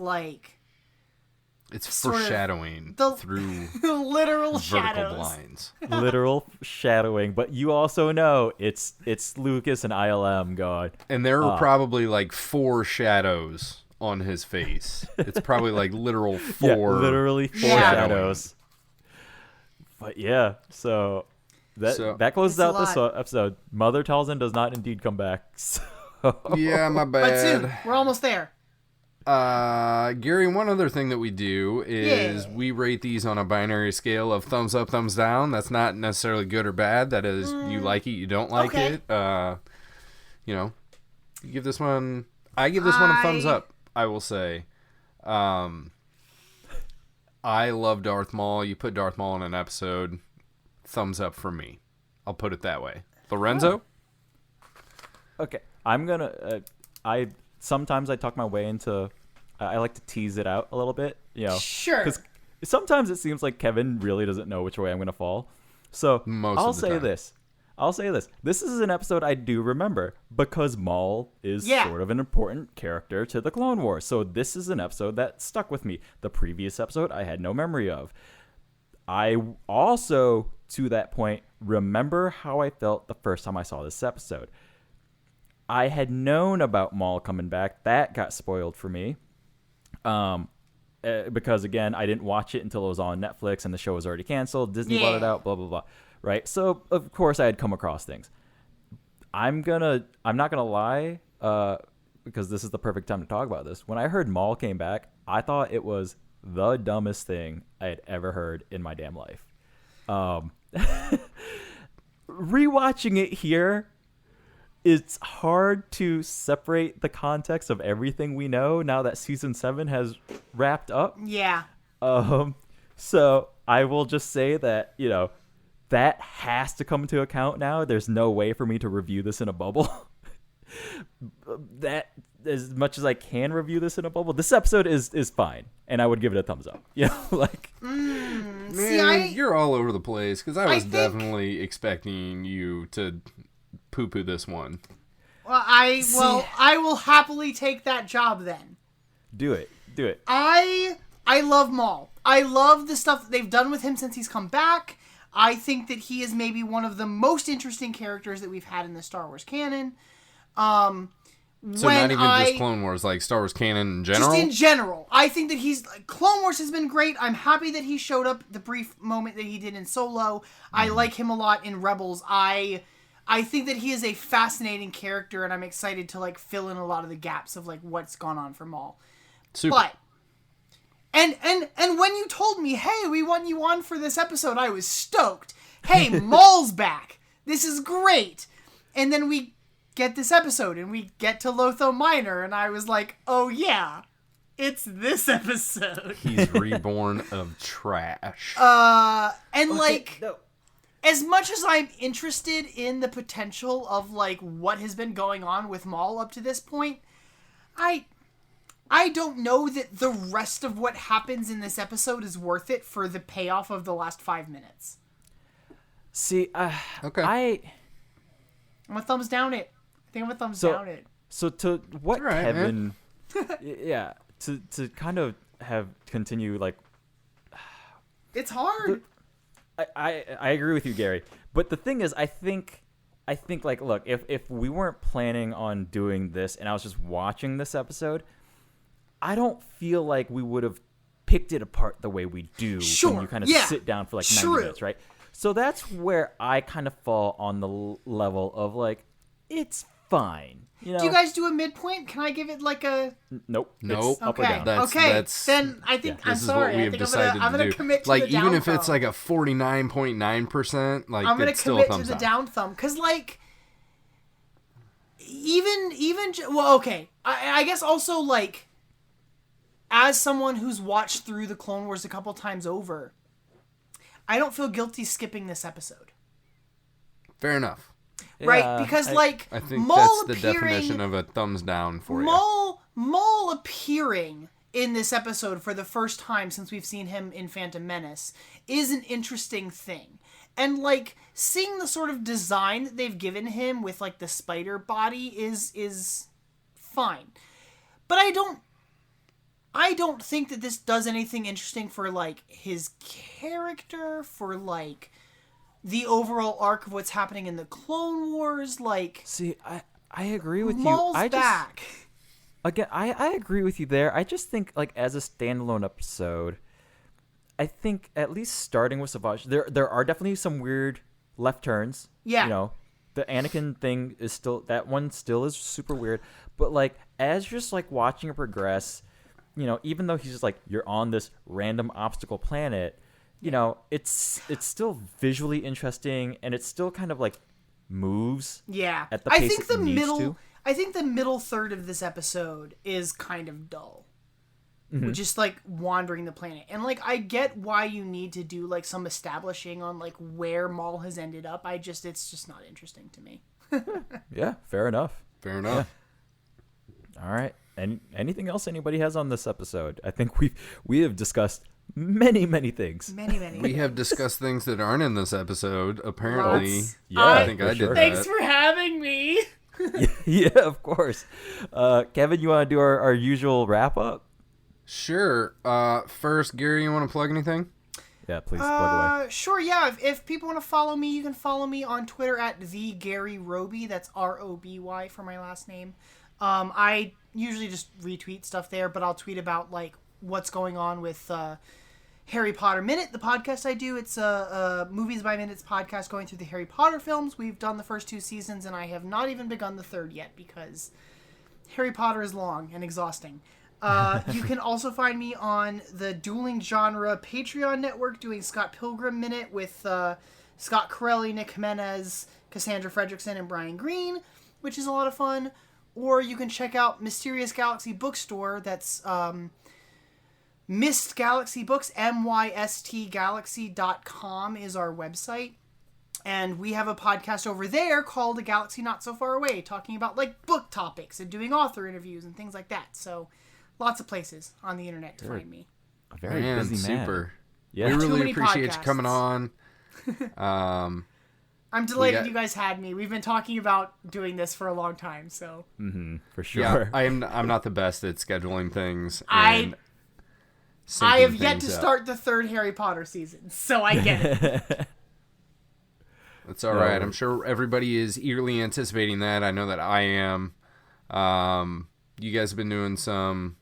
It's foreshadowing through literal vertical blinds. Literal shadowing, but you also know it's Lucas and ILM going. And there were probably 4 shadows on his face. It's probably literal 4. Literally 4 shadows. But so that closes out this episode. Mother Talzin does not indeed come back. So. Yeah, my bad. But soon, we're almost there. Gary, one other thing that we do is we rate these on a binary scale of thumbs up, thumbs down. That's not necessarily good or bad. That is, you like it, you don't like it. You give this one. I give this one a thumbs up. I will say, I love Darth Maul. You put Darth Maul in an episode, thumbs up for me. I'll put it that way. Lorenzo. Okay, I'm gonna. Sometimes I talk my way into. I like to tease it out a little bit, Sure. Because sometimes it seems like Kevin really doesn't know which way I'm going to fall. So I'll say this. This is an episode I do remember because Maul is sort of an important character to the Clone Wars. So this is an episode that stuck with me. The previous episode I had no memory of. I also, to that point, remember how I felt the first time I saw this episode. I had known about Maul coming back. That got spoiled for me. Because, again, I didn't watch it until it was on Netflix and the show was already canceled. Disney bought it out, blah, blah, blah. Right? So, of course, I had come across things. I'm not going to lie, because this is the perfect time to talk about this. When I heard Maul came back, I thought it was the dumbest thing I had ever heard in my damn life. Rewatching it here, it's hard to separate the context of everything we know now that season 7 has wrapped up. Yeah. So I will just say that, that has to come into account now. There's no way for me to review this in a bubble. That, as much as I can review this in a bubble, this episode is fine, and I would give it a thumbs up. Man, you're all over the place, because I was definitely expecting you to poo-poo this one. Well, I will happily take that job then. Do it. I love Maul. I love the stuff that they've done with him since he's come back. I think that he is maybe one of the most interesting characters that we've had in the Star Wars canon. So not even just Clone Wars, Star Wars canon in general? Just in general. I think that Clone Wars has been great. I'm happy that he showed up the brief moment that he did in Solo. I like him a lot in Rebels. I think that he is a fascinating character, and I'm excited to fill in a lot of the gaps of what's gone on for Maul. Super. But and when you told me, hey, we want you on for this episode, I was stoked. Hey, Maul's back. This is great. And then we get this episode, and we get to Lotho Minor, and I was like, oh yeah, it's this episode. He's reborn of trash. As much as I'm interested in the potential of what has been going on with Maul up to this point, I don't know that the rest of what happens in this episode is worth it for the payoff of the last 5 minutes. See, okay. I'm a thumbs down it. I think I'm a thumbs down it. So to what right, Kevin, to kind of have continue It's hard. I agree with you, Gary. But the thing is, I think like, look, if we weren't planning on doing this and I was just watching this episode, I don't feel like we would have picked it apart the way we do when you kind of sit down for like 90 minutes, right? So that's where I kind of fall on the level of like, it's fine. You know? Do you guys do a midpoint? Can I give it like a... Nope. Up or down. Then I think I'm sorry. I think I'm gonna commit to like the down even if thumb. it's like a 49.9%, like I'm gonna it's still commit a thumbs to the up. down thumb because like well, okay. I guess also like as someone who's watched through the Clone Wars a couple times over, I don't feel guilty skipping this episode. Fair enough. Right, because I think that's the definition of a thumbs down for you. Maul appearing in this episode for the first time since we've seen him in Phantom Menace is an interesting thing. And like seeing the sort of design that they've given him with like the spider body is fine. But I don't think that this does anything interesting for like his character, for like the overall arc of what's happening in the Clone Wars. Like, see, I agree with Maul's you. back. Again, I agree with you there. I just think like as a standalone episode, I think at least starting with Savage, there are definitely some weird left turns. Yeah. You know, the Anakin thing is that one still is super weird. But like as just like watching it progress, you know, even though he's just like you're on this random obstacle planet, you know, it's still visually interesting and it still kind of like moves. Yeah. At the pace it needs to. I think the middle third of this episode is kind of dull. Mm-hmm. Just like wandering the planet. And like I get why you need to do like some establishing on like where Maul has ended up. It's just not interesting to me. Yeah, fair enough. Fair enough. Yeah. All right. And anything else anybody has on this episode? I think we have discussed many things. Many. We have discussed things that aren't in this episode. Apparently, Lots. Yeah, I think I did that. Thanks for having me. Yeah, of course. Kevin, you want to do our usual wrap up? Sure. First, Gary, you want to plug anything? Yeah, please plug away. Sure, yeah. If people want to follow me, you can follow me on Twitter at the Gary Roby. That's ROBY for my last name. I usually just retweet stuff there, but I'll tweet about like what's going on with Harry Potter Minute, the podcast I do. It's a Movies by Minutes podcast going through the Harry Potter films. We've done the first 2 seasons, and I have not even begun the third yet because Harry Potter is long and exhausting. You can also find me on the Dueling Genre Patreon network doing Scott Pilgrim Minute with Scott Corelli, Nick Jimenez, Cassandra Fredrickson, and Brian Green, which is a lot of fun. Or you can check out Mysterious Galaxy Bookstore. That's Mist Galaxy Books, mystgalaxy.com is our website. And we have a podcast over there called A Galaxy Not So Far Away, talking about like book topics and doing author interviews and things like that. So lots of places on the internet to find me. A very busy man. Super. Yeah. We Too really many appreciate you podcasts. coming on. I'm delighted you guys had me. We've been talking about doing this for a long time, so. For sure. Yeah, I'm not the best at scheduling things. I And I have syncing yet to things up. start the 3rd Harry Potter season, so I get it. That's all right. I'm sure everybody is eagerly anticipating that. I know that I am. You guys have been doing some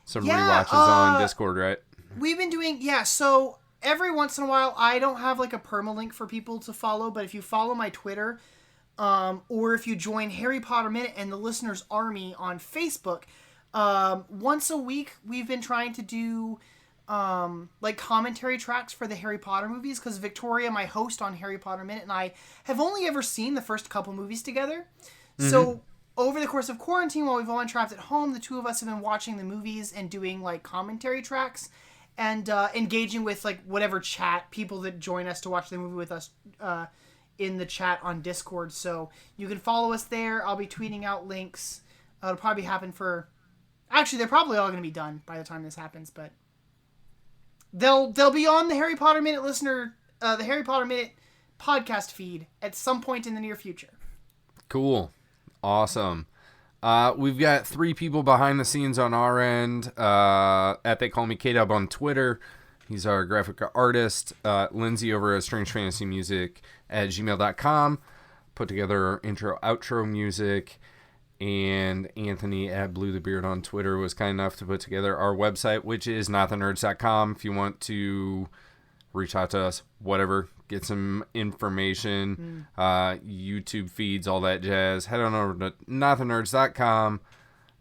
rewatches on Discord, right? We've been doing, so every once in a while, I don't have like a permalink for people to follow, but if you follow my Twitter, or if you join Harry Potter Minute and the Listener's Army on Facebook, once a week we've been trying to do like commentary tracks for the Harry Potter movies, because Victoria, my host on Harry Potter Minute, and I have only ever seen the first couple movies together. Mm-hmm. So over the course of quarantine, while we've all been trapped at home, the two of us have been watching the movies and doing like commentary tracks and engaging with like whatever chat people that join us to watch the movie with us in the chat on Discord. So you can follow us there. I'll be tweeting out links. It'll probably happen for... Actually, they're probably all going to be done by the time this happens, but they'll be on the Harry Potter Minute the Harry Potter Minute podcast feed at some point in the near future. Cool. Awesome. We've got 3 people behind the scenes on our end. At They Call Me K-Dub on Twitter. He's our graphic artist. Lindsay over at strangefantasymusic@gmail.com put together our intro, outro music. And Anthony at Blue the Beard on Twitter was kind enough to put together our website, which is notthenerds.com. If you want to reach out to us, whatever, get some information, YouTube feeds, all that jazz, head on over to notthenerds.com.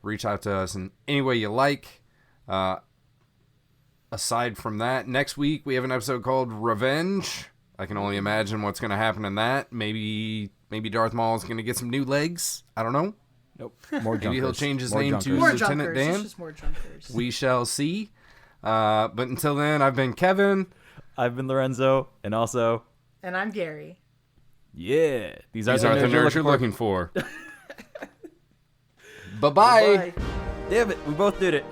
Reach out to us in any way you like. Aside from that, next week we have an episode called Revenge. I can only imagine what's going to happen in that. Maybe Darth Maul is going to get some new legs. I don't know. Nope. More junkers. Maybe he'll change his name to more Lieutenant junkers. Dan. It's just more junkers. We shall see. But until then, I've been Kevin. I've been Lorenzo, and also... And I'm Gary. Yeah. These are the nerds you're looking for. Bye-bye. Bye. Damn it, we both did it.